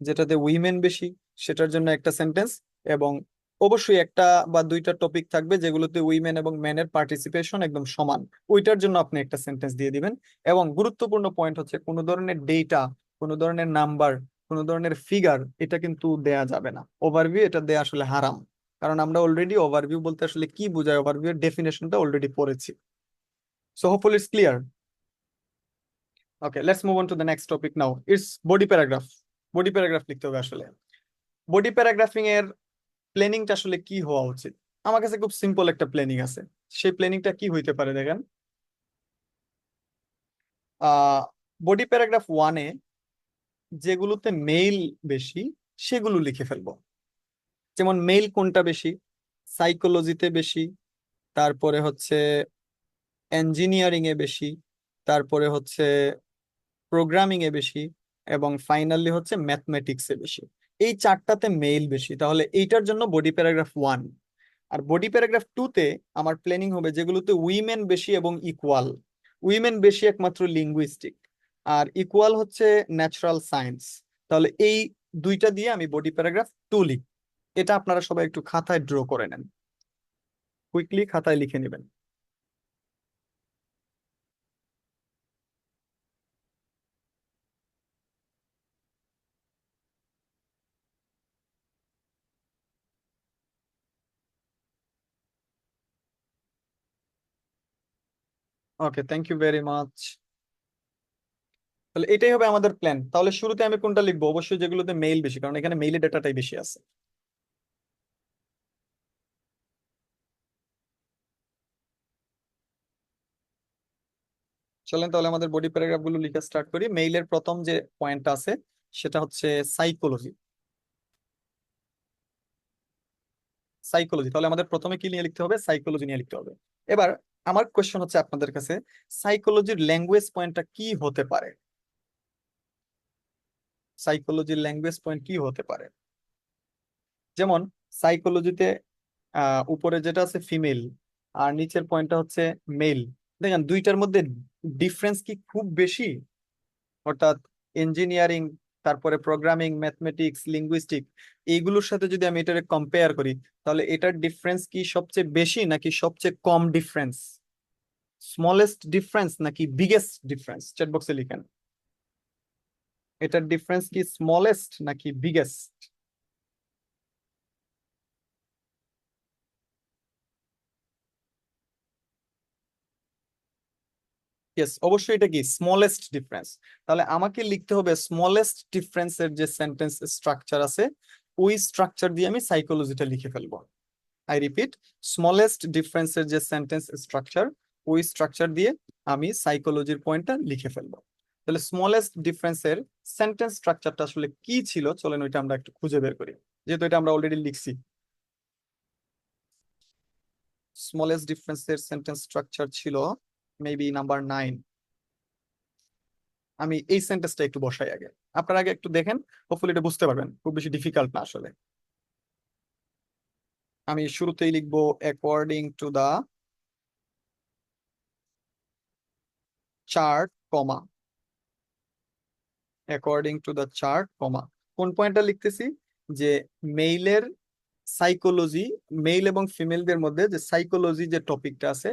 যেটাতে উইমেন বেশি সেটার জন্য একটা সেন্টেন্স, এবং অবশ্যই একটা বা দুইটা টপিক থাকবে যেগুলোতে উইমেন এবং মেনের পার্টিসিপেশন একদম সমান, ওইটার জন্য আপনি একটা সেন্টেন্স দিয়ে দিবেন। এবং গুরুত্বপূর্ণ পয়েন্ট হচ্ছে কোনো ধরনের ডেটা, কোনো ধরনের নাম্বার, কোনো ধরনের ফিগার এটা কিন্তু দেয়া যাবে না। ওভারভিউ এটা দেয়া আসলে হারাম, কারণ আমরা অলরেডি ওভারভিউ বলতে আসলে কি বোঝায়, ওভারভিউ এর ডেফিনেশনটা অলরেডি পড়েছি। So hopefully it's clear. Okay, let's move on to the next topic now, it's body paragraph. Body paragraph লিখতে হবে আসলে। বডি প্যারাগ্রাফিং এর প্ল্যানিংটা আসলে কি হওয়া উচিত? আমার কাছে খুব সিম্পল একটা প্ল্যানিং আছে। সেই প্ল্যানিংটা কি হইতে পারে দেখেন। আহ বডি প্যারাগ্রাফ ওয়ানে যেগুলোতে মেইল বেশি সেগুলো লিখে ফেলবো। যেমন মেইল কোনটা বেশি, সাইকোলজিতে বেশি, তারপরে হচ্ছে ইঞ্জিনিয়ারিং এ বেশি, তারপরে হচ্ছে প্রোগ্রামিং এ বেশি, এবং ফাইনালি হচ্ছে ম্যাথমেটিক্স এ বেশি। এই চারটাতে মেইল বেশি, তাহলে এইটার জন্য বডি প্যারাগ্রাফ ওয়ান। আর বডি প্যারাগ্রাফ টু তে আমার প্ল্যানিং হবে যেগুলোতে উইমেন বেশি এবং ইকুয়াল। উইমেন বেশি একমাত্র লিঙ্গুইস্টিক, আর ইকুয়াল হচ্ছে ন্যাচারাল সায়েন্স। তাহলে এই দুইটা দিয়ে আমি বডি প্যারাগ্রাফ টু লিখ। এটা আপনারা সবাই একটু খাতায় ড্র করে নেন, কুইকলি খাতায় লিখে নেবেন। ওকে, থ্যাংক ইউ ভেরি মাচ। তাহলে এটাই হবে আমাদের প্ল্যান। তাহলে শুরুতে আমি কোনটা লিখবো, অবশ্যই যেগুলোতে মেইল বেশি, কারণ এখানে মেইলের ডেটাটাই বেশি আছে। চলেন তাহলে আমাদের বডি প্যারাগ্রাফ গুলো লিখে স্টার্ট করি। মেইলের প্রথম যে পয়েন্টটা আছে সেটা হচ্ছে সাইকোলজি। সাইকোলজি, তাহলে আমাদের প্রথমে কি নিয়ে লিখতে হবে, সাইকোলজি নিয়ে লিখতে হবে। এবার আমার কোশ্চেন হচ্ছে আপনাদের কাছে, সাইকোলজির ল্যাঙ্গুয়েজ পয়েন্টটা কি হতে পারে? সাইকোলজির ল্যাঙ্গুয়েজ পয়েন্ট কি হতে পারে? যেমন সাইকোলজিতে উপরে যেটা আছে ফিমেল, আর নিচের পয়েন্টটা হচ্ছে মেল। দেখেন দুইটার মধ্যে ডিফারেন্স কি খুব বেশি? অর্থাৎ ইঞ্জিনিয়ারিং, তারপরে প্রোগ্রামিং, ম্যাথমেটিক্স, লিঙ্গুইস্টিক, এইগুলোর সাথে যদি আমি এটাকে কম্পেয়ার করি, তাহলে এটার ডিফারেন্স কি সবচেয়ে বেশি নাকি সবচেয়ে কম ডিফারেন্স? স্মলেস্ট ডিফারেন্স নাকি বিগেস্ট ডিফারেন্স? চ্যাট বক্সে লিখেন, এটার ডিফারেন্স কি স্মলেস্ট নাকি বিগেস্ট? ইয়েস, অবশ্যই এটা কি স্মলেস্ট ডিফারেন্স। তাহলে আমাকে লিখতে হবে স্মলেস্ট ডিফারেন্সের যে সেন্টেন্স স্ট্রাকচার আছে ওই স্ট্রাকচার দিয়ে আমি সাইকোলজিটা লিখে ফেলবো। আই রিপিট, স্মলেস্ট ডিফারেন্সের যে সেন্টেন্স স্ট্রাকচার ওই স্ট্রাকচার দিয়ে আমি সাইকোলজির পয়েন্টটা লিখে ফেলবো। তাহলে স্মলেস্ট ডিফারেন্সের সেন্টেন্স স্ট্রাকচারটা আসলে কি ছিল, চলেন ওইটা আমরা একটু খুঁজে বের করি, যেহেতু এটা আমরা অলরেডি লিখছি। স্মলেস্ট ডিফারেন্সের সেন্টেন্স স্ট্রাকচার ছিল মেবি নাম্বার 9। আমি এই সেন্টেন্সটা একটু বসাই আগে, আপনারা আগে একটু দেখেন, হোপফুলি এটা বুঝতে পারবেন, খুব বেশি ডিফিকাল্ট না আসলে। আমি শুরুতেই লিখবো according to the chart comma, according to the chart comma. কোন পয়েন্টটা লিখতেছি? যে মেইলের সাইকোলজি, মেল এবং ফিমেলদের মধ্যে যে সাইকোলজি যে টপিকটা আছে,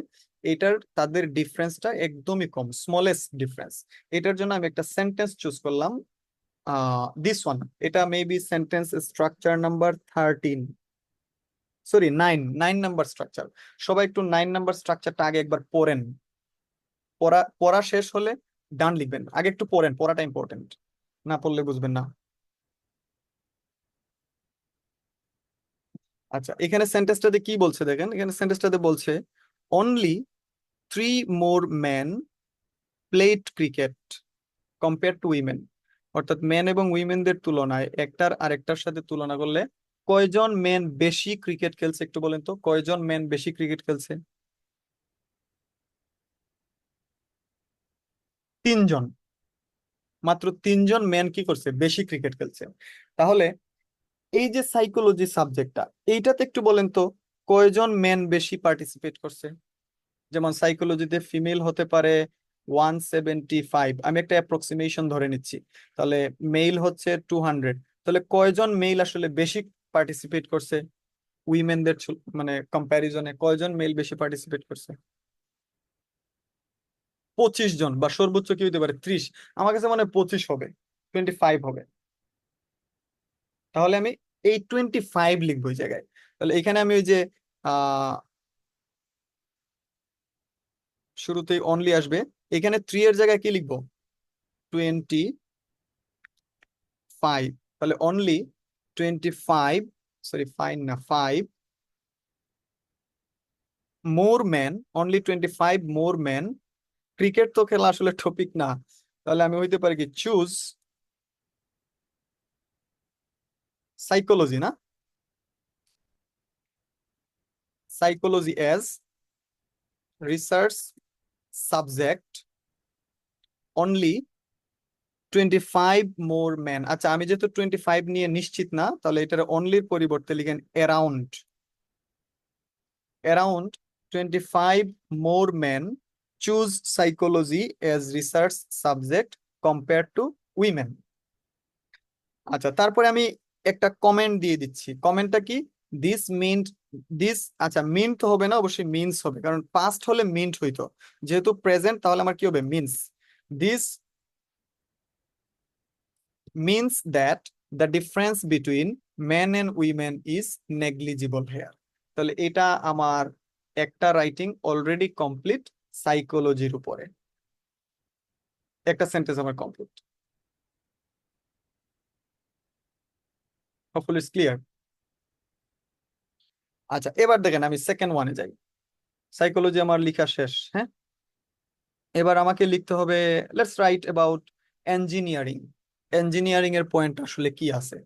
এটার তাদের ডিফারেন্সটা একদমই কম, স্মলেস্ট ডিফারেন্স। এটার জন্য আমি একটা সেন্টেন্স চুজ করলাম, দিস ওয়ান। এটা maybe sentence structure number 13, sorry 9 number structure. সবাই একটু 9 নাম্বার স্ট্রাকচারটা আগে একবার পড়েন। পড়া পড়া শেষ হলে ডান লিখবেন, আগে একটু পড়েন, পড়াটা ইম্পর্টেন্ট, না পড়লে বুঝবেন না। আচ্ছা, এখানে সেন্টেন্সটাতে কি বলছে দেখেন, এখানে সেন্টেন্সটাতে বলছে only 3 more men played cricket compare to women. অর্থাৎ মেন এবং উইমেনদের তুলনায় একটার আরেকটার সাথে তুলনা করলে কয়জন মেন বেশি ক্রিকেট খেলছে, একটু বলেন তো, কয়জন মেন বেশি ক্রিকেট খেলছে? 3 জন। মাত্র 3 জন মেন কি করছে, বেশি ক্রিকেট খেলছে। তাহলে এই যে সাইকোলজি সাবজেক্টটা, এইটাতে একটু বলেন তো কয়জন মেন বেশি পার্টিসিপেট করছে। যেমন সাইকোলজিতে ফিমেল হতে পারে 175, আমি একটা অ্যাপ্রক্সিমেশন ধরে নিচ্ছি। তাহলে মেল হচ্ছে 200, তাহলে কয়জন মেল আসলে বেশি পার্টিসিপেট করছে উইমেনদের মানে কম্প্যারিজনে, কয়জন মেল বেশি পার্টিসিপেট করছে? 25 জন, বা সর্বোচ্চ কি হতে পারে 30। আমার কাছে মনে হয় 25 হবে, 25 হবে। তাহলে আমি এই 25 লিখবো এই জায়গায়। তাহলে এখানে আমি ওই যে আহ শুরুতেই অনলি আসবে, এখানে 3 এর জায়গায় কি লিখবো? 25। তাহলে অনলি 25, সরি ফাইন না, 5 more men, only 25 more men। Cricket তো খেলা আসলে টপিক না, তাহলে আমি হইতে পারি কি, চুজ সাইকোলজি, না, psychology as research subject, only 25 more men। আচ্ছা, আমি যেহেতু 25 নিয়ে নিশ্চিত না, তাহলে এটার অনলির পরিবর্তে লিখেন around, around 25 more men choose psychology as research subject compare to women. আচ্ছা, তারপরে আমি একটা কমেন্ট দিয়ে দিচ্ছি। কমেন্টটা কি? দিস মিন্ট, দিস, আচ্ছা মিন্ট তো হবে না, অবশ্যই মিনস হবে, কারণ পাস্ট হলে মিন্ট হইতো, যেহেতু প্রেজেন্ট তাহলে আমার কি হবে, means. This means that the difference between men and women is negligible here। তাহলে এটা আমার একটা রাইটিং অলরেডি কমপ্লিট সাইকোলজির উপরে, একটা সেন্টেন্স আমার কমপ্লিট। Hopefully it's clear. আচ্ছা, এবার দেখেন আমি সেকেন্ড ওয়ানে যাই। সাইকোলজি আমার লেখা শেষ, হ্যাঁ। এবার আমাকে লিখতে হবে, let's write about engineering. Engineering এর পয়েন্ট আসলে কি আছে?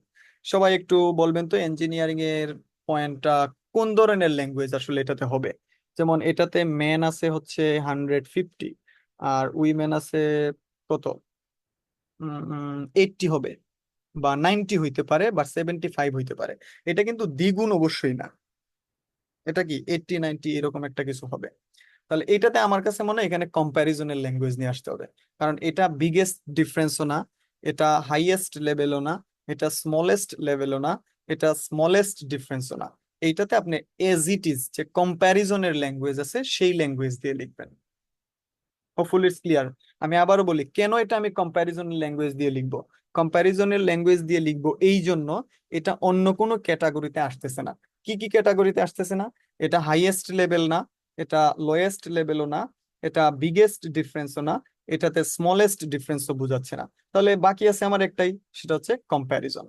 সবাই একটু বলবেন তো, ইঞ্জিনিয়ারিং এর পয়েন্টটা কোন ধরনের ল্যাঙ্গুয়েজ আসলে এটাতে হবে। যেমন এটাতে মেন আছে হচ্ছে 150, আর উইমেন আছে কত, 80 হবে, বা 90 হইতে পারে, বা 75 হইতে পারে। এটা কিন্তু দ্বিগুণ অবশ্যই না, এটা কি 80 90 এরকম একটা কিছু হবে। তাহলে এটাতে আমার কাছে মনে হয় এখানে কম্প্যারিজনের ল্যাঙ্গুয়েজ নিয়ে আসতে হবে, কারণ এটা বিগেস্ট ডিফারেন্সও না, এটা হাইয়েস্ট লেভেলও না, এটা স্মলেস্ট লেভেলও না, এটা স্মলেস্ট ডিফারেন্সও না। এইটাতে আপনি এজ ইট ইজ যে কম্প্যারিজনের ল্যাঙ্গুয়েজ আছে সেই ল্যাঙ্গুয়েজ দিয়ে লিখবেন। Hopefully it's clear. আমি আবারও বলি কেন এটা আমি কম্প্যারিজনের ল্যাঙ্গুয়েজ দিয়ে লিখবো। কম্প্যারিজনের ল্যাঙ্গুয়েজ দিয়ে লিখবো এই জন্য, এটা অন্য কোনো ক্যাটাগরিতে আসতেছে না। কি কি ক্যাটাগরিতে আসতেছে না? এটা হাইয়েস্ট লেভেল না, এটা লোয়েস্ট লেভেলও না, এটা বিগেস্ট ডিফারেন্সও না, এটাতে স্মলেস্ট ডিফারেন্সও বোঝাচ্ছে না। তাহলে বাকি আছে আমার একটাই, সেটা হচ্ছে কম্প্যারিজন।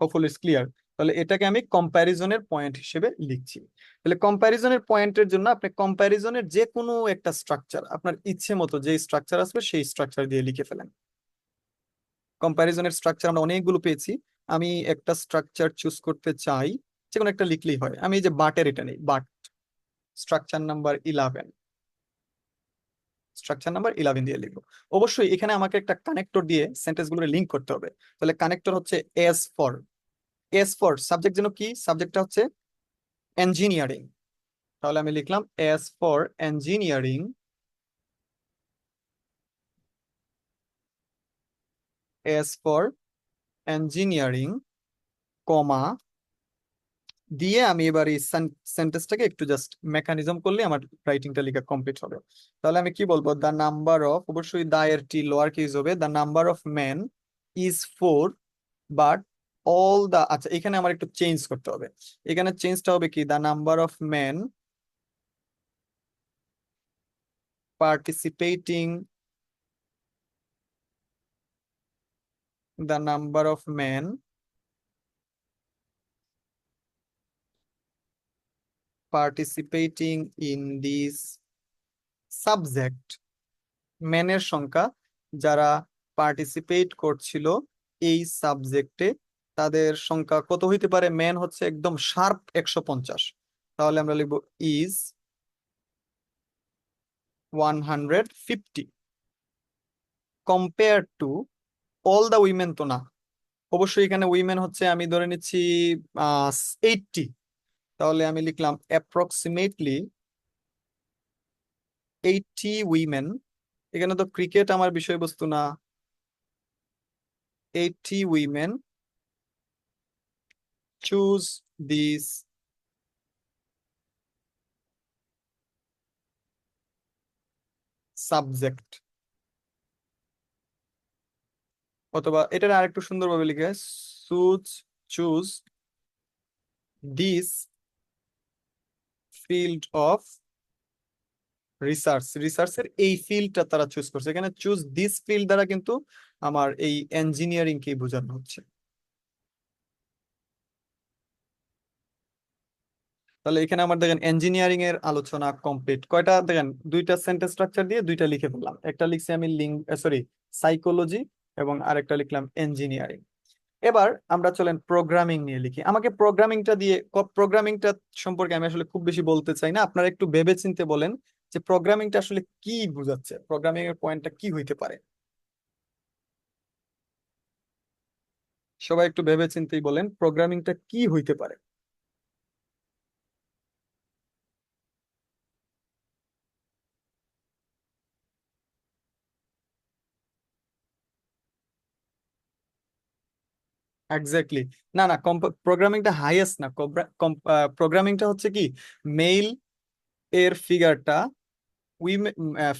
Hopefully it's clear. তাহলে এটাকে আমি কম্প্যারিজনের পয়েন্ট হিসেবে লিখছি। তাহলে কম্প্যারিজনের পয়েন্টের জন্য আপনি কম্প্যারিজনের যে কোনো একটা স্ট্রাকচার, আপনার ইচ্ছে মতো যে স্ট্রাকচার আসবে সেই স্ট্রাকচার দিয়ে লিখে ফেলেন। কম্প্যারিজনের স্ট্রাকচার আমরা অনেকগুলো পেয়েছি, আমি একটা স্ট্রাকচার চুজ করতে চাই, যে কোনো একটা লিখলেই হয়। আমি এই যে বাটের এটা নেই, but structure number 11, structure number 11 দিয়ে লিখবো। অবশ্যই এখানে আমাকে একটা কানেক্টর দিয়ে সেন্টেন্স গুলো লিঙ্ক করতে হবে। তাহলে কানেক্টর হচ্ছে as for, as for subject যেন কি, সাবজেক্টটা হচ্ছে ইঞ্জিনিয়ারিং। তাহলে আমি লিখলাম as for engineering, as for engineering, comma দিয়ে আমি এবার এই সেন্টেন্সটাকে একটু জাস্ট মেকানিজম করলে আমার রাইটিংটা লেখা কমপ্লিট হবে। তাহলে আমি কি বলবো, দ্য নাম্বার অফ, অবশ্যই দা এর টি লোয়ার কেস হবে, the number of men is 4, but all the, আচ্ছা এখানে আমার একটু চেঞ্জ করতে হবে। এখানে চেঞ্জটা হবে কি, the number of men participating, the number of men participating in this subject, মেনের সংখ্যা যারা পার্টিসিপেট করছিল এই সাবজেক্টে, তাদের সংখ্যা কত হইতে পারে, মেন হচ্ছে একদম শার্প 150, তাহলে আমরা লিখবো is 150 compare to all the women, তো না, অবশ্যই এখানে উইমেন হচ্ছে আমি ধরে নিচ্ছি 80, তাহলে আমি লিখলাম অ্যাপ্রক্সিমেটলি 80 উইমেন, এখানে তো ক্রিকেট আমার বিষয়বস্তু না, 80 উইমেন চুজ দিস সাবজেক্ট, অথবা এটার আরেকটু সুন্দরভাবে লিখে choose choose this field of research, রিসার্চের এই ফিল্ডটা তারা চুজ করছে, এখানে চুজ দিস ফিল্ড দ্বারা কিন্তু আমার এই ইঞ্জিনিয়ারিং কে বোঝানো হচ্ছে। তাহলে এখানে আমার দেখেন ইঞ্জিনিয়ারিং এর আলোচনা কমপ্লিট, কয়টা দেখেন, দুইটা সেন্টেন্স স্ট্রাকচার দিয়ে দুইটা লিখে ফেললাম, একটা লিখছি আমি সরি সাইকোলজি, এবং আরেকটা লিখলাম ইঞ্জিনিয়ারিং। এবার আমরা চলেন প্রোগ্রামিং নিয়ে লিখি। আমাকে প্রোগ্রামিংটা দিয়ে, প্রোগ্রামিংটা সম্পর্কে আমি আসলে খুব বেশি বলতে চাই না, আপনারা একটু ভেবে চিন্তে বলেন যে প্রোগ্রামিংটা আসলে কি বোঝাচ্ছে, প্রোগ্রামিং এর পয়েন্টটা কি হইতে পারে, সবাই একটু ভেবে চিন্তেই বলেন প্রোগ্রামিংটা কি হইতে পারে। এক্স্যাক্টলি, না না, প্রোগ্রামিংটা হাইয়েস্ট না, প্রোগ্রামিংটা হচ্ছে কি, মেল এর ফিগারটা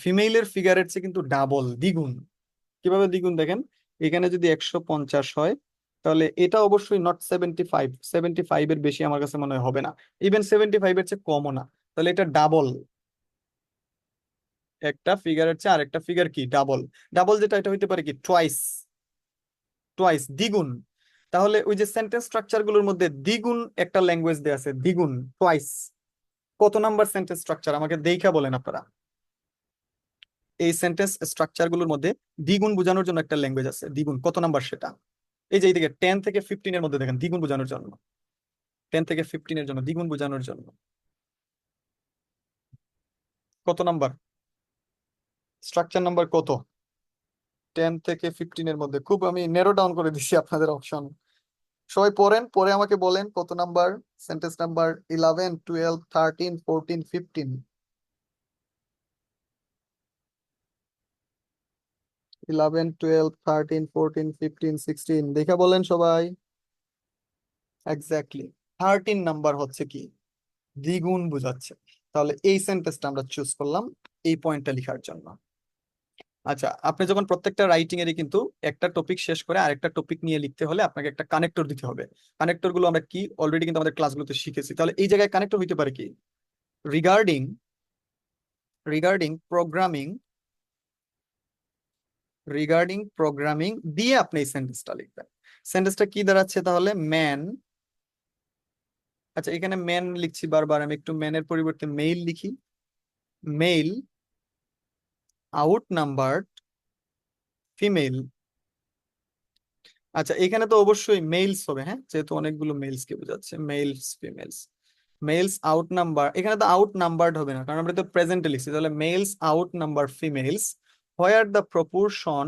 ফিমেইলের ফিগারের চেয়ে কিন্তু ডাবল, দ্বিগুণ। কিভাবে দ্বিগুণ দেখেন, এখানে যদি 150 হয়, তাহলে এটা অবশ্যই নট 75, 75 এর বেশি আমার কাছে মনে হয় হবে না, ইভেন 75 এর চেয়ে কমও না, তাহলে এটা ডাবল, একটা ফিগারের চেয়ে আরেকটা ফিগার কি ডাবল, ডাবল যেটা এটা হইতে পারে কি টুয়াইস, টুয়াইস দ্বিগুণ। তাহলে ওই যে সেন্টেন্স স্ট্রাকচার গুলোর মধ্যে দ্বিগুণ একটা ল্যাঙ্গুয়েজ দেয়া আছে, দ্বিগুণ টুয়াইস, কত নাম্বার সেন্টেন্স স্ট্রাকচার আমাকে দেখা বলেন আপনারা, এই সেন্টেন্স স্ট্রাকচার গুলোর মধ্যে দ্বিগুণ বোঝানোর জন্য একটা ল্যাঙ্গুয়েজ আছে, দ্বিগুণ কত নাম্বার সেটা, এই যে এইদিকে 10 থেকে 15 এর মধ্যে দেখেন দ্বিগুণ বোঝানোর জন্য, 10 থেকে 15 এর জন্য দ্বিগুণ বোঝানোর জন্য কত নাম্বার, স্ট্রাকচার নাম্বার কত, 10 থেকে 15 এর মধ্যে, খুব আমি নেরো ডাউন করে দিচ্ছি আপনাদের অপশন, সবাই পড়েন, পরে আমাকে বলেন কত নাম্বার সেন্টেন্স, নাম্বার 11, 12, 13, 14, 15, 11, 12, 13, 14, 15, 16 দেখে বলেন সবাই। এক্স্যাক্টলি, 13 নাম্বার হচ্ছে কি দ্বিগুণ বোঝাচ্ছে, তাহলে এই সেন্টেন্সটা আমরা চুজ করলাম এই পয়েন্টটা লেখার জন্য। আচ্ছা, আপনি যখন প্রত্যেকটা রাইটিং এরই কিন্তু একটা টপিক শেষ করে আরেকটা টপিক নিয়ে লিখতে হলে আপনাকে একটা কানেক্টর দিতে হবে, কানেক্টর গুলো আমরা কি অলরেডি কিন্তু আমাদের ক্লাসগুলোতে শিখেছি, তাহলে এই জায়গায় কানেক্টর হইতে পারে কি, regarding, regarding programming, regarding programming দিয়ে আপনি এই সেন্টেন্সটা লিখবেন। সেন্টেন্সটা কি দাঁড়াচ্ছে তাহলে, ম্যান, আচ্ছা এখানে ম্যান লিখছি বারবার, আমি একটু ম্যানের পরিবর্তে মেইল লিখি, মেইল আউট নাম্বার ফিমেল, আচ্ছা এখানে তো অবশ্যই মেইলস হবে, হ্যাঁ যেহেতু অনেকগুলো মেইলস কে বোঝাচ্ছে, মেইলস ফিমেলস, মেলস আউট নাম্বার, এখানে তো আউট নাম্বারড হবে না কারণ আমরা তো প্রেজেন্টে লিখছি, তাহলে males outnumber females, where the proportion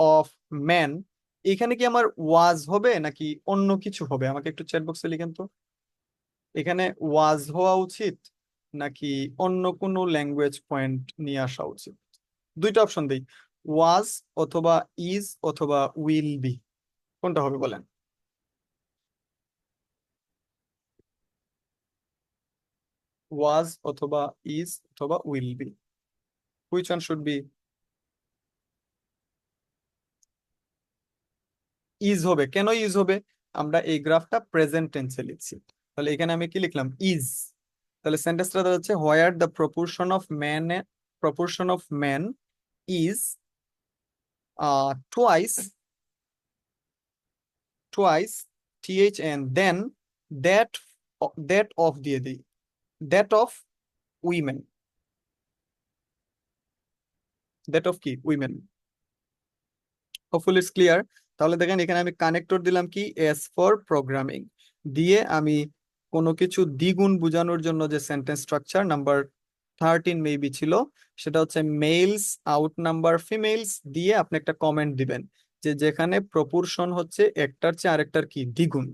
of men, এখানে কি আমার ওয়াজ হবে নাকি অন্য কিছু হবে, আমাকে একটু চ্যাট বক্সে লিখেন তো, এখানে ওয়াজ হওয়া উচিত নাকি অন্য কোনো ল্যাঙ্গুয়েজ পয়েন্ট নিয়ে আসা উচিত, দুইটা অপশন দেই, ওয়াজ অথবা ইজ অথবা উইল বি, কোনটা হবে বলেন? ওয়াজ অথবা ইজ অথবা will be, which one should be? Is হবে। কেন ইজ হবে? আমরা এই গ্রাফটা প্রেজেন্ট টেন্সে লিখছি, তাহলে এখানে আমি কি লিখলাম? ইজ। তাহলে সেন্টেন্সটা হচ্ছে where the proportion of man is twice twice THN then that that of দিয়ে দিই, that of women, that of কি? উইমেন। Hopefully it's clear. তাহলে দেখেন এখানে আমি কানেক্টর দিলাম কি? এস ফর প্রোগ্রামিং দিয়ে আমি কোনো কিছু দ্বিগুণ বোঝানোর জন্য যে সেন্টেন্স স্ট্রাকচার নাম্বার 13 মেবি ছিল, সেটা হচ্ছে মেলস আউট নাম্বার ফিমেলস দিয়ে আপনি একটা কমেন্ট দিবেন যে যেখানে প্রপোর্শন হচ্ছে একটার চেয়ে আরেকটার কি দ্বিগুণ।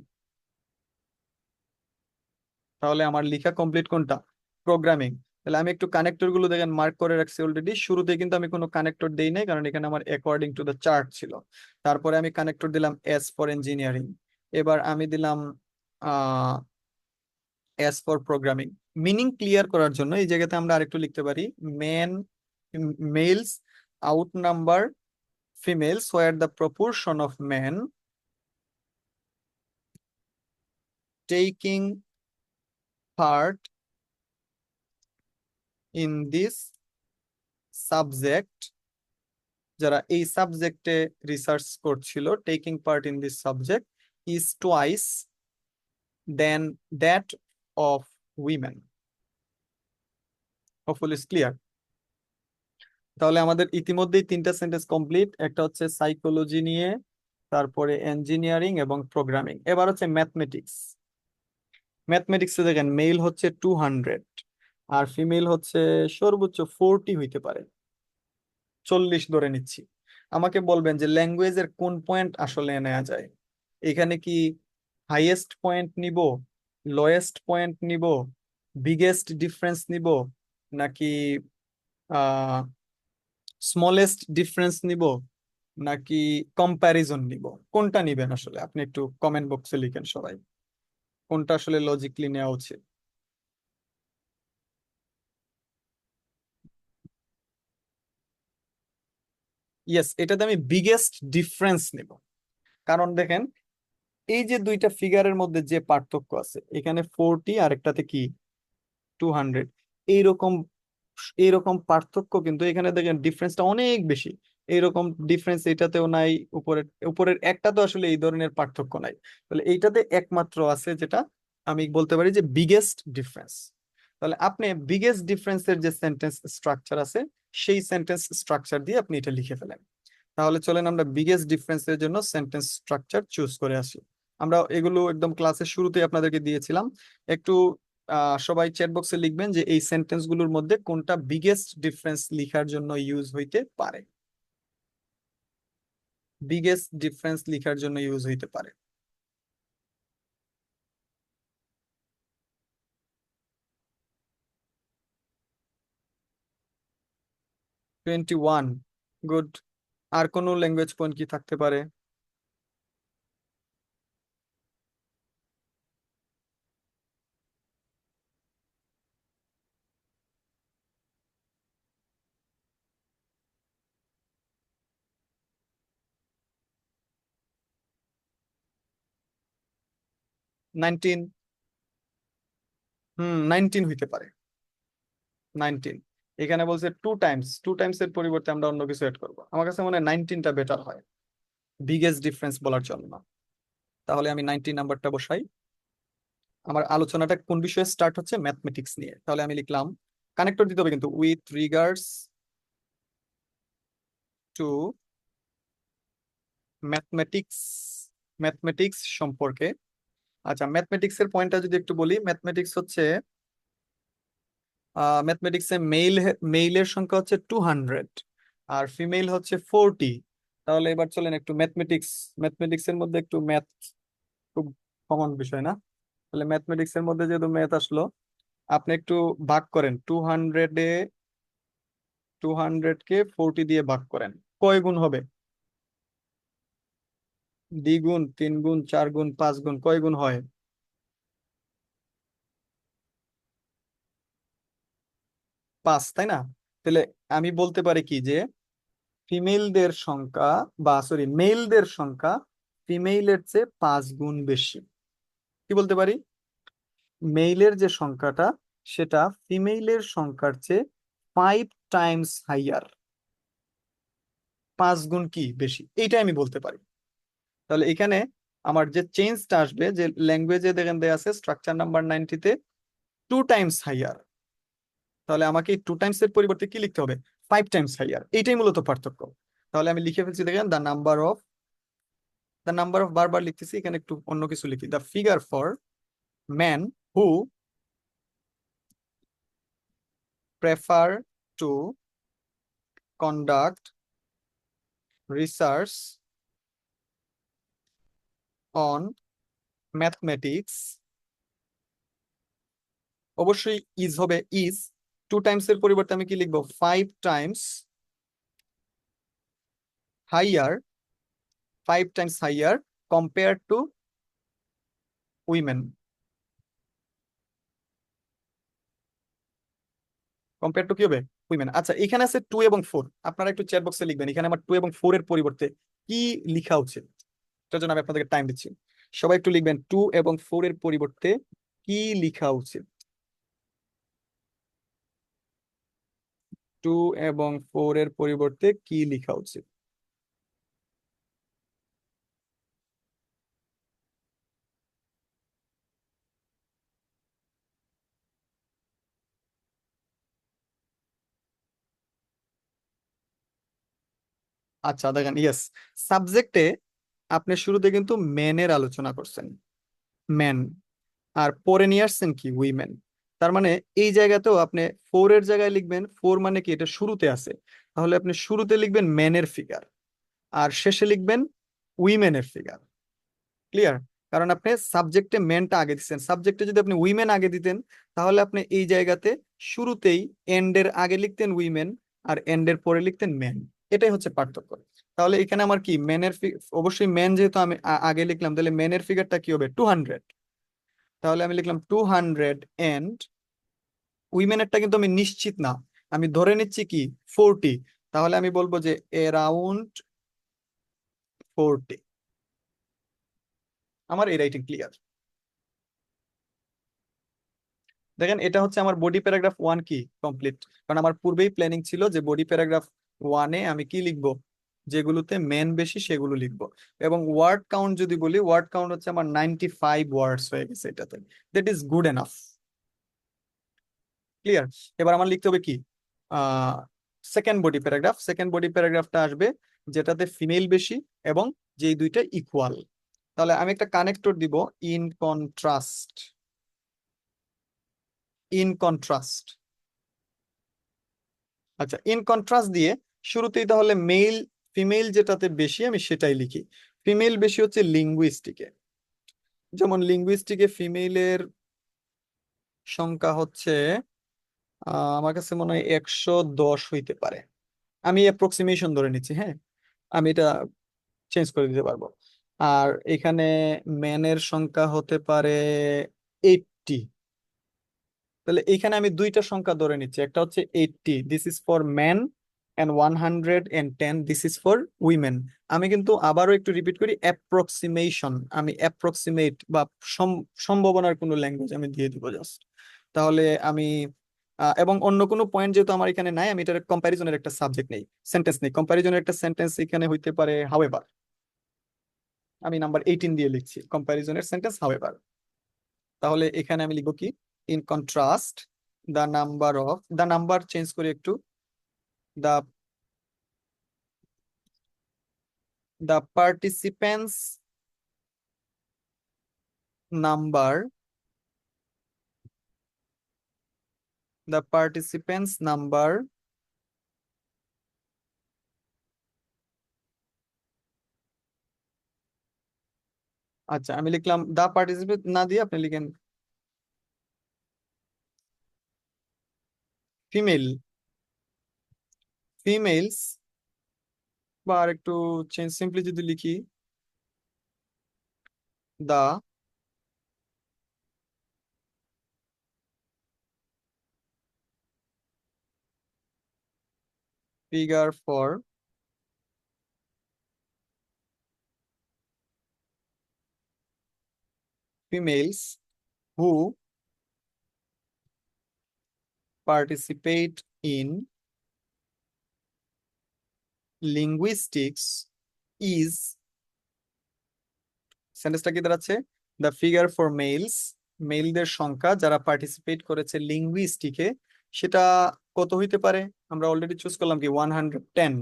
তাহলে আমার লেখা কমপ্লিট কোনটা? প্রোগ্রামিং। তাহলে আমি একটু কানেক্টর গুলো দেখেন মার্ক করে রাখছি অলরেডি। শুরুতে কিন্তু আমি কোনো কানেক্টর দেই নাই, কারণ এখানে আমার অ্যাকর্ডিং টু দ্য চার্ট ছিল। তারপরে আমি কানেক্টর দিলাম এস ফর ইঞ্জিনিয়ারিং। এবার আমি দিলাম as for programming. Meaning clear করার জন্য এই জায়গাতে আমরা আরেকটু লিখতে পারি men males outnumber females where the proportion of men taking part in this subject, যারা এই সাবজেক্টে রিসার্চ করছিল, taking part in this subject is twice than that of women. Hopefully it's clear. তাহলে আমাদের ইতিমধ্যেই তিনটা সেন্টেন্স কমপ্লিট, একটা হচ্ছে সাইকোলজি নিয়ে, তারপরে ইঞ্জিনিয়ারিং এবং প্রোগ্রামিং। এবার হচ্ছে ম্যাথমেটিক্স। ম্যাথমেটিক্সে দেখেন মেল হচ্ছে 200 আর ফিমেল হচ্ছে সর্বোচ্চ 40 হইতে পারে, 40 ধরে নিচ্ছি। আমাকে বলবেন যে ল্যাঙ্গুয়েজের কোন পয়েন্ট আসলে নেওয়া যায়। এখানে কি হাইয়েস্ট পয়েন্ট নিব, লোয়েস্ট পয়েন্ট নিব, বিগেস্ট ডিফারেন্স নিব, নাকি স্মলেস্ট ডিফারেন্স নিব, নাকি কম্প্যারিজন নিব? কোনটা নিবেন আসলে? আপনি একটু কমেন্ট বক্সে লিখেন সবাই, কোনটা আসলে লজিকলি নেওয়া উচিত। ইয়েস, এটাতে আমি বিগেস্ট ডিফারেন্স নিব। কারণ দেখেন এই যে দুইটা ফিগারের মধ্যে যে পার্থক্য আছে, এখানে 40 আর একটাতে কি 200, এইরকম এইরকম পার্থক্য কিন্তু এখানে দেখেন ডিফারেন্সটা অনেক বেশি। এইরকম ডিফারেন্স এটাতেও নাই, উপরের উপরের একটা তো আসলে এই ধরনের পার্থক্য নাই। তাহলে এইটাতে একমাত্র আছে যেটা আমি বলতে পারি যে বিগেস্ট ডিফারেন্স। তাহলে আপনি বিগেস্ট ডিফারেন্সের যে সেন্টেন্স স্ট্রাকচার আছে, সেই সেন্টেন্স স্ট্রাকচার দিয়ে আপনি এটা লিখে ফেলেন। তাহলে চলেন আমরা বিগেস্ট ডিফারেন্সের জন্য সেন্টেন্স স্ট্রাকচার চুজ করে আসি। আমরা এগুলো একদম ক্লাসের শুরুতেই আপনাদেরকে দিয়েছিলাম। একটু সবাই চ্যাট বক্সে লিখবেন যে এই সেন্টেন্স গুলোর মধ্যে কোনটা বিগেস্ট ডিফারেন্স লিখার জন্য ইউজ হইতে পারে, বিগেস্ট ডিফারেন্স লিখার জন্য ইউজ হইতে পারে। 21, গুড। আর কোনো ল্যাঙ্গুয়েজ পয়েন্ট কি থাকতে পারে? 19। 19 হইতে পারে। 19, এখানে বলছে টু টাইমস, টু টাইমস এর পরিবর্তে আমরা অন্য কিছু এড করবো। আমার কাছে মনে হয় 19টা বেটার হয় বিগেস্ট ডিফারেন্স বলার জন্য। তাহলে আমি 19 নাম্বারটা বসাই। আমার আলোচনাটা কোন বিষয়ে স্টার্ট হচ্ছে? ম্যাথমেটিক্স নিয়ে। তাহলে আমি লিখলাম, কানেক্টর দিতে হবে কিন্তু, with regards to mathematics, mathematics সম্পর্কে। আচ্ছা, ম্যাথমেটিক্স এর পয়েন্টটা যদি একটু বলি, ম্যাথমেটিক্স হচ্ছে ম্যাথমেটিক্সে মেইলের সংখ্যা হচ্ছে 200 আর ফিমেল হচ্ছে 40। তাহলে এবার চলেন একটু ম্যাথমেটিক্স, ম্যাথমেটিক্স এর মধ্যে একটু ম্যাথ খুব কমন বিষয় না? তাহলে ম্যাথমেটিক্স এর মধ্যে যেহেতু ম্যাথ আসলো, আপনি একটু ভাগ করেন 200 কে 40 দিয়ে ভাগ করেন। কয় গুণ হবে? দ্বিগুণ, 3 গুণ, 4 গুণ, 5 গুণ, কয় গুণ হয়? 5, তাই না? তাহলে আমি বলতে পারি কি যে ফিমেলদের সংখ্যা, বা সরি মেলদের সংখ্যা ফিমেইলের চেয়ে 5 গুণ বেশি। কি বলতে পারি? মেইলের যে সংখ্যাটা সেটা ফিমেইলের সংখ্যার চেয়ে 5 টাইমস হাইয়ার, 5 গুণ কি বেশি, এইটাই আমি বলতে পারি। তাহলে এখানে আমার যে চেঞ্জটা আসবে, যে ল্যাঙ্গুয়েজে দেখেন দেয়া আছে স্ট্রাকচার নাম্বার 90-তে 2 টাইমস হাইয়ার, তাহলে আমাকে 2 টাইমস এর পরিবর্তে কি লিখতে হবে? 5 টাইমস হাইয়ার। এইটাই মূলত পার্থক্য। তাহলে আমি লিখে ফেলছি, দেখেন দ্য নাম্বার অফ বারবার লিখতেছি, এখানে একটু অন্য কিছু লিখি, the figure for man who prefer to conduct research on mathematics, অবশ্যই ইজ হবে, ইজ 2 টাইমস এর পরিবর্তে আমি কি লিখবো? 5 times higher, 5 times higher compare to women. Compare to কি হবে? উইমেন। আচ্ছা, এখানে আছে 2 এবং 4, আপনারা একটু চ্যাট বক্সে লিখবেন এখানে আমার 2 এবং 4 এর পরিবর্তে কি লিখা উচিত। এটার জন্য আমি আপনাদেরকে টাইম দিচ্ছি। সবাই একটু লিখবেন 2 এবং 4 এর পরিবর্তে কি লিখা উচিত। 2 এবং 4 এর পরিবর্তে কি লিখা উচিত? আচ্ছা দেখেন, ইয়েস, সাবজেক্টে আপনি শুরুতে কিন্তু ম্যানের আলোচনা করছেন, ম্যান, আর পরে নিয়ে আসছেন কি? উইমেন। তার মানে এই জায়গাতেও আপনি 4 এর জায়গায় লিখবেন, 4 মানে কি? এটা শুরুতে আছে, তাহলে আপনি শুরুতে লিখবেন ম্যানের ফিগার, আর শেষে লিখবেন উইমেনের ফিগার। ক্লিয়ার? কারণ আপনি সাবজেক্টে ম্যানটা আগে দিচ্ছেন, সাবজেক্টে যদি আপনি উইমেন আগে দিতেন তাহলে আপনি এই জায়গাতে শুরুতেই এন্ডের আগে লিখতেন উইমেন, আর এন্ডের পরে লিখতেন ম্যান। এটাই হচ্ছে পার্থক্য। তাহলে এখানে আমার কি ম্যানের, অবশ্যই ম্যান যেহেতু আমি আগে লিখলাম, তাহলে ম্যানের ফিগারটা কি হবে? 200। তাহলে আমি লিখলাম 200, এন্ড উইমেনেরটা কিন্তু আমি নিশ্চিত না, আমি ধরে নিচ্ছি কি 40, তাহলে আমি বলবো যে অ্যারাউন্ড 40। আমার এই রাইটিং ক্লিয়ার? দেখেন, এটা হচ্ছে আমার বডি প্যারাগ্রাফ 1 কি কমপ্লিট। কারণ আমার পূর্বেই প্ল্যানিং ছিল যে বডি প্যারাগ্রাফ 1-এ আমি কি লিখবো, যেগুলোতে মেন বেশি সেগুলো লিখবো। এবং ওয়ার্ড কাউন্ট যদি বলি, ওয়ার্ড কাউন্ট হচ্ছে আমার 95 ওয়ার্ডস হয়ে গেছে এটাতে। That is good enough. Clear? এবার আমার লিখতে হবে কি, আহ সেকেন্ড বডি প্যারাগ্রাফটা আসবে যেটাতে ফিমেল বেশি এবং যেই দুইটা ইকুয়াল। তাহলে আমি একটা কানেক্টর দিব, ইন কন্ট্রাস্ট, ইন কন্ট্রাস্ট। আচ্ছা, ইন কন্ট্রাস্ট দিয়ে শুরুতেই তাহলে মেল ফিমেল যেটাতে বেশি আমি সেটাই লিখি। ফিমেল বেশি হচ্ছে লিঙ্গুইস্টিকে, যেমন লিঙ্গুইস্টিকে ফিমেলের সংখ্যা হচ্ছে আমার কাছে মনে হয় 110 হইতে পারে। আমি অ্যাপ্রক্সিমেশন ধরে নিচ্ছি, হ্যাঁ, আমি এটা চেঞ্জ করে দিতে পারবো। আর এখানে ম্যানের সংখ্যা হতে পারে 80। তাহলে এইখানে আমি দুইটা সংখ্যা ধরে নিচ্ছি, একটা হচ্ছে 80, this is for man, and 110, this is for women. আমি কিন্তু আবারও একটু রিপিট করি, অ্যাপ্রক্সিমেশন, আমি অ্যাপ্রক্সিমেট বা সম্ভাবনার কোনো ল্যাঙ্গুয়েজ আমি দিয়ে দিব জাস্ট। তাহলে আমি এবং অন্য কোনো পয়েন্ট যেহেতু আমার এখানে নাই, আমি এটার কম্প্যারিজনের একটা সাবজেক্ট নেই, সেন্টেন্স নেই, কম্প্যারিজনের একটা সেন্টেন্স এখানে হইতে পারে হাওয়েভার। আমি নাম্বার 18 দিয়ে লিখছি কম্প্যারিজনের সেন্টেন্স হাওয়েভার। তাহলে এখানে আমি লিখবো কি, in contrast the number change করি একটু, the the participants number, the participants number আচ্ছা, আমি লিখলাম দ্য পার্টিসিপেন্ট না দিয়ে আপনি লিখেন ফিমেল, ফিমেলস বা আর একটু চেঞ্জ সিম্পলি যদি লিখি দা figure for females who participate in linguistics is সেন্টেন্সটা কি দাঁড়াচ্ছে দ্য ফিগার ফর মেলস মেলদের সংখ্যা যারা পার্টিসিপেট করেছে লিঙ্গুইস্টিকে সেটা কত হইতে পারে আমরা অলরেডি চুজ করলাম কি 110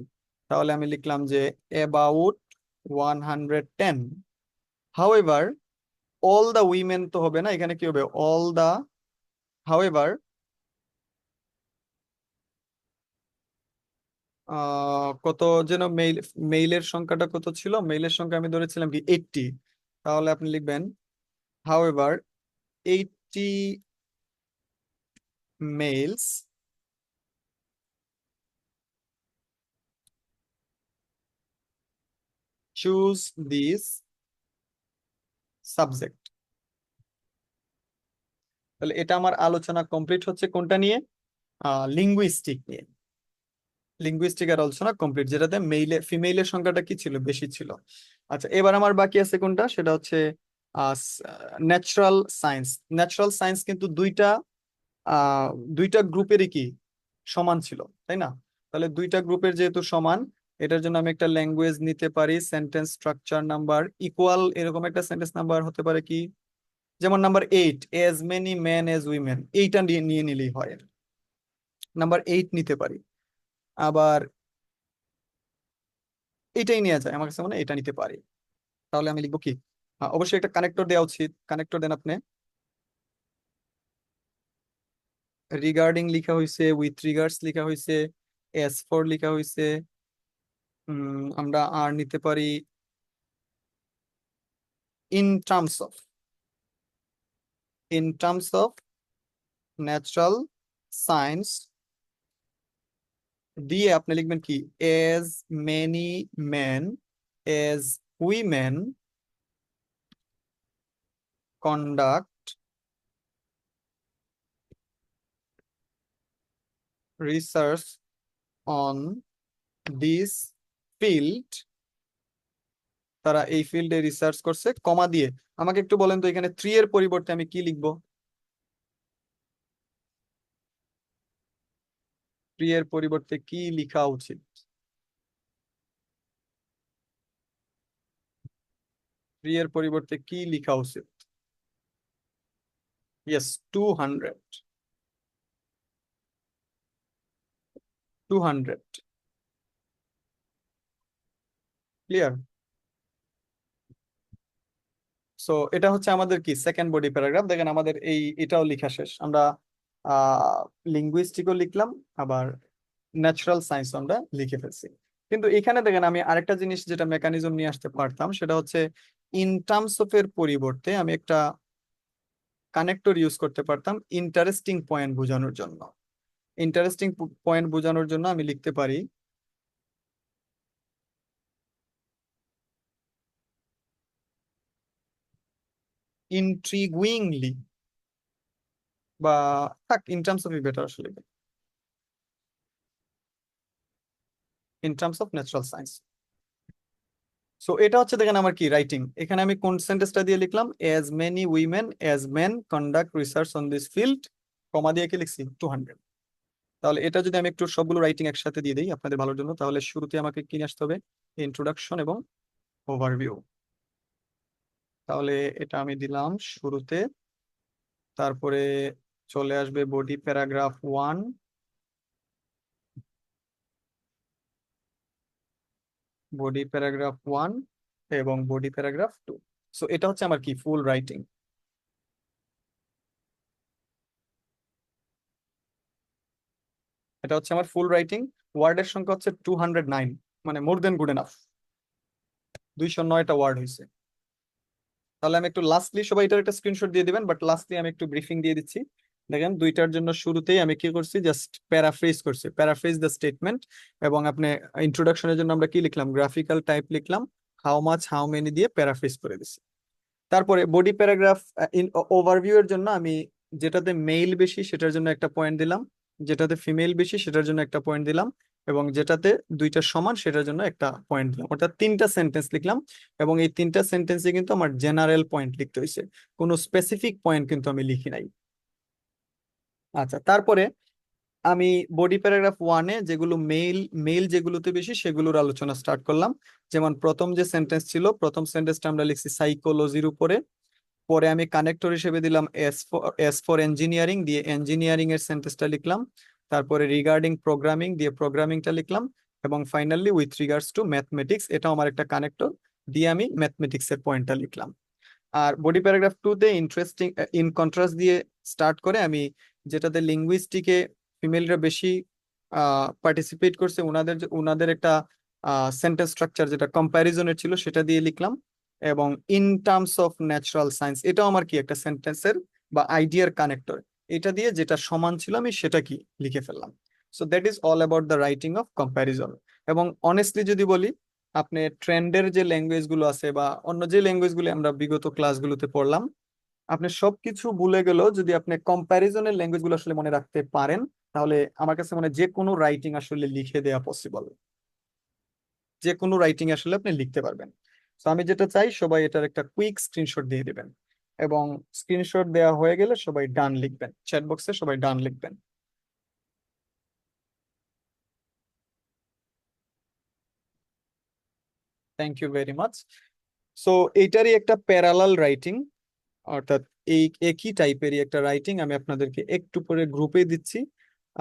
তাহলে আমি লিখলাম যে about 110 however all the women তো হবে না এখানে কি হবে অল দা হাউএভার কত যেন মেইলের সংখ্যাটা কত ছিল মেইলের সংখ্যা আমি ধরেছিলাম কি 80 তাহলে আপনি লিখবেন however 80 males choose this subject তাহলে এটা আমার আলোচনা কমপ্লিট হচ্ছে কোনটা নিয়ে লিঙ্গুইস্টিক নিয়ে লিঙ্গুইস্টিক আর আলোচনা কমপ্লিট যেটাতে ফিমেইলের সংখ্যাটা কি ছিল বেশি ছিল আচ্ছা এবার আমার বাকি আছে কোনটা সেটা হচ্ছে ন্যাচারাল সায়েন্স ন্যাচারাল সায়েন্স কিন্তু দুইটা গ্রুপেরই কি সমান ছিল তাই না তাহলে দুইটা গ্রুপের যেহেতু সমান এটার জন্য আমি একটা ল্যাঙ্গুয়েজ নিতে পারি সেন্টেন্স স্ট্রাকচার নাম্বার ইকুয়াল এরকম একটা সেন্টেন্স নাম্বার হতে পারে কি যেমন number 8 as many men as women এইটা নিয়ে নিয়ে নিলেই হয় নাম্বার 8 নিতে পারি আবার এটাই নেওয়া যায় আমার কাছে মনে হয় এটা নিতে পারি তাহলে আমি লিখবো কি অবশ্যই একটা কানেক্টর দেওয়া উচিত কানেক্টর দেন আপনি রিগার্ডিং লিখা হয়েছে উইথ রিগার্ডস লিখা হয়েছে এস ফর লিখা হয়েছে আমরা আর নিতে পারি in terms of natural science দিয়ে আপনি লিখবেন কি as many men as women conduct research on this field তারা এই ফিল্ডে রিসার্চ করছে কমা দিয়ে আমাকে একটু বলেন তো এখানে 3 এর পরিবর্তে আমি কি লিখবো 3 এর পরিবর্তে কি লেখা উচিত 3 এর পরিবর্তে কি লেখা উচিত ইয়েস 200 ক্লিয়ার সো এটা হচ্ছে আমাদের কি সেকেন্ড বডি প্যারাগ্রাফ দেখেন আমাদের এটাও লেখা শেষ আমরা লিঙ্গুইস্টিকও লিখলাম আবার ন্যাচারাল সায়েন্স আমরা লিখে ফেলছি কিন্তু এখানে দেখেন আমি আরেকটা জিনিস যেটা মেকানিজম নিয়ে আসতে পারতাম সেটা হচ্ছে ইন টার্মস অফ এর পরিবর্তে আমি একটা কানেক্টর ইউজ করতে পারতাম ইন্টারেস্টিং পয়েন্ট বোঝানোর জন্য ইন্টারেস্টিং পয়েন্ট বোঝানোর জন্য আমি লিখতে পারি ইন্ট্রিগুইংলি বা থাক ইন টার্মস অফ বেটার আসলে in terms of natural science so এটা হচ্ছে দেখেন আমার কি রাইটিং এখানে আমি কোন সেন্টেন্সটা দিয়ে লিখলাম as many women as men conduct research on this field comma দিয়ে কি লিখছি 200 তাহলে এটা যদি আমি একটু সবগুলো রাইটিং একসাথে দিয়ে দিই আপনাদের ভালোর জন্য তাহলে শুরুতে আমাকে কি নিয়ে আসতে হবে ইন্ট্রোডাকশন এবং ওভারভিউ তাহলে এটা আমি দিলাম শুরুতে তারপরে চলে আসবে বডি প্যারাগ্রাফ 1 বডি প্যারাগ্রাফ 1 এবং বডি প্যারাগ্রাফ 2 সো এটা হচ্ছে আমার কি ফুল রাইটিং এটা হচ্ছে আমার ফুল রাইটিং ওয়ার্ডের সংখ্যা হচ্ছে 209 মানে মোর দেন গুড এনাফ 209টা ওয়ার্ড হয়েছে তাহলে আমি একটু লাস্টলি সবাই এটার একটা স্ক্রিনশট দিয়ে দিবেন বাট লাস্টলি আমি একটু ব্রিফিং দিয়ে দিচ্ছি দেখেন দুইটার জন্য শুরুতেই আমি কি করছি, জাস্ট প্যারাফ্রেজ করছি, প্যারাফ্রেজ দ্য স্টেটমেন্ট। এবং আপনি ইন্ট্রোডাকশনের জন্য আমরা কি লিখলাম, গ্রাফিক্যাল টাইপ লিখলাম, হাউ মাচ হাউ মেনি দিয়ে প্যারাফ্রেজ করে দিছি। তারপরে বডি প্যারাগ্রাফ ইন ওভারভিউ এর জন্য আমি যেটাতে মেইল বেশি সেটার জন্য একটা পয়েন্ট দিলাম, যেটাতে ফিমেল বেশি সেটার জন্য একটা পয়েন্ট দিলাম, এবং যেটাতে দুইটা সমান সেটার জন্য একটা পয়েন্ট দিলাম। অর্থাৎ 3টা সেন্টেন্স লিখলাম, এবং এই 3টা সেন্টেন্সে কিন্তু আমার জেনারেল পয়েন্ট লিখতে হয়েছে, কোনো স্পেসিফিক পয়েন্ট কিন্তু আমি লিখি নাই। আচ্ছা, তারপরে আমি বডি প্যারাগ্রাফ 1-এ যেগুলো মেইল মেইল যেগুলোতে বেশি সেগুলোর আলোচনা স্টার্ট করলাম। যেমন প্রথম যে সেন্টেন্স ছিল, প্রথম সেন্টেন্সটা আমরা লিখছি সাইকোলজির উপরে। পরে আমি কানেক্টর হিসেবে দিলাম এস ফর ইঞ্জিনিয়ারিং দিয়ে ইঞ্জিনিয়ারিং এর সেন্টেন্সটা লিখলাম। তারপরে রিগার্ডিং প্রোগ্রামিং দিয়ে প্রোগ্রামিংটা লিখলাম। এবং finally with regards to mathematics, এটাও আমার একটা কানেক্টর, দিয়ে আমি ম্যাথমেটিক্স এর পয়েন্টটা লিখলাম। আর বডি প্যারাগ্রাফ 2-তে ইন্টারেস্টিং ইন কন্ট্রাস্ট দিয়ে স্টার্ট করে আমি যেটাতে লিঙ্গুইস্টিকে ফিমেলরা বেশি পার্টিসিপেট করছে, ওনাদের একটা সেন্টেন্স স্ট্রাকচার যেটা কম্প্যারিজনের ছিল সেটা দিয়ে লিখলাম। এবং in terms of natural science, এটাও আমার কি একটা সেন্টেন্সের বা আইডিয়ার কানেক্টর, এটা দিয়ে যেটা সমান ছিল আমি সেটা কি লিখে ফেললাম। So that is all about the writing of comparison. এবং অনেস্টলি যদি বলি, আপনি ট্রেন্ডের যে ল্যাঙ্গুয়েজ গুলো আছে বা অন্য যে ল্যাঙ্গুয়েজ গুলো আমরা বিগত ক্লাসগুলোতে পড়লাম, আপনি সবকিছু ভুলে গেলেও যদি আপনি কম্প্যারিজনের ল্যাঙ্গুয়েজ গুলো আসলে মনে রাখতে পারেন, তাহলে আমার কাছে মনে হয় যে কোনো রাইটিং আসলে লিখে দেওয়া পসিবল, যে কোনো রাইটিং আসলে আপনি লিখতে পারবেন। তো আমি যেটা চাই, সবাই এটার একটা কুইক স্ক্রিনশট দিয়ে দিবেন, এবং স্ক্রিনশট দেওয়া হয়ে গেলে সবাই ডান লিখবেন, চ্যাট বক্সে সবাই ডান লিখবেন। Thank you very much. So এইটারই একটা প্যারালাল রাইটিং, অর্থাৎ এই একই টাইপেরই একটা রাইটিং আমি আপনাদেরকে একটু পরে গ্রুপে দিচ্ছি।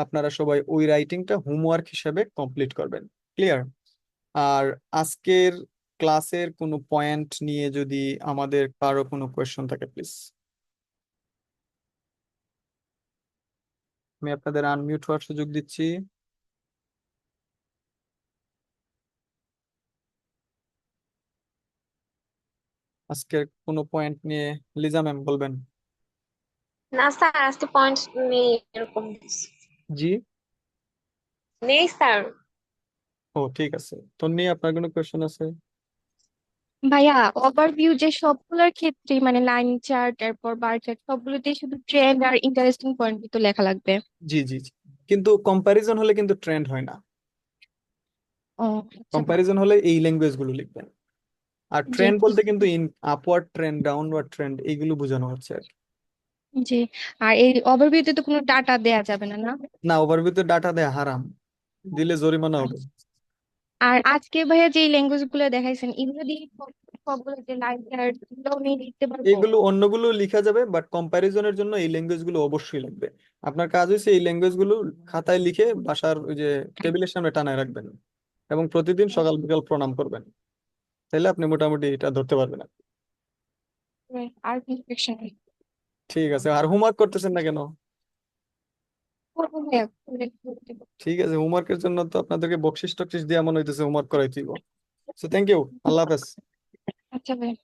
আপনারা সবাই ওই রাইটিংটা হোমওয়ার্ক হিসেবে কমপ্লিট করবেন। ক্লিয়ার? আর আজকের ক্লাসের কোনো পয়েন্ট নিয়ে যদি আমাদের কারো কোনো কোয়েশ্চন থাকে, প্লিজ। আমি আপনাদের আনমিউট হওয়ার সুযোগ দিচ্ছি। আজকের কোনো পয়েন্ট নিয়ে লিজা ম্যাম বলবেন? না স্যার, আজকে পয়েন্ট নেই এরকম। জি। নেই স্যার। ও ঠিক আছে, তন্নি আপনার কোনো কোয়েশ্চন আছে? ভাইয়া, ওভারভিউ যে সবগুলোর ক্ষেত্রে মানে লাইন চার্ট তারপর বার চার্ট সবগুলোতেই শুধু ট্রেন্ড আর ইন্টারেস্টিং পয়েন্ট তো লেখা লাগবে। জি জি জি, কিন্তু কম্প্যারিজন হলে কিন্তু ট্রেন্ড হয় না। ও আচ্ছা। কম্প্যারিজন হলে এই ল্যাঙ্গুয়েজ গুলো লিখবেন। আর জি ট্রেন্ড বলতে কিন্তু আপওয়ার্ড ট্রেন্ড, ডাউনওয়ার্ড ট্রেন্ড এইগুলো বোঝানো হচ্ছে আর কি। জি। আর এই ওভারভিউতে তো কোনো ডাটা দেয়া যাবে না, না? না, ওভারভিউতে ডাটা দেয়া হারাম, দিলে জরিমানা হবে। আর আজকে ভাইয়া যে ল্যাঙ্গুয়েজ গুলো দেখাইছেন এগুলো দিয়ে সবগুলো যে লাইন চার্ট এগুলো আমি লিখতে পারবো? এগুলো অন্যগুলো লিখা যাবে, বাট কম্প্যারিজনের জন্য এই ল্যাঙ্গুয়েজ গুলো অবশ্যই লাগবে। আপনার কাজ হচ্ছে এই ল্যাঙ্গুয়েজ গুলো খাতায় লিখে বাসার ওই যে টেবিলের সামনে টানায় রাখবেন, এবং প্রতিদিন সকাল বিকাল প্রণাম করবেন, তাহলে আপনি মোটামুটি এটা ধরতে পারবেন আর কি। আর কোনো কোয়েশ্চেন নেই। ঠিক আছে, আর হোমওয়ার্ক করতেছেন না কেন? করবো ভাইয়া, করতে হবে। ঠিক আছে, হোমওয়ার্কের জন্য তো আপনাদেরকে বকশিস টকশিস দেওয়া মনে হইতেছে, হোমওয়ার্ক করাই দিব। সো থ্যাংক ইউ, আল্লাহ হাফেজ। আচ্ছা ভাইয়া।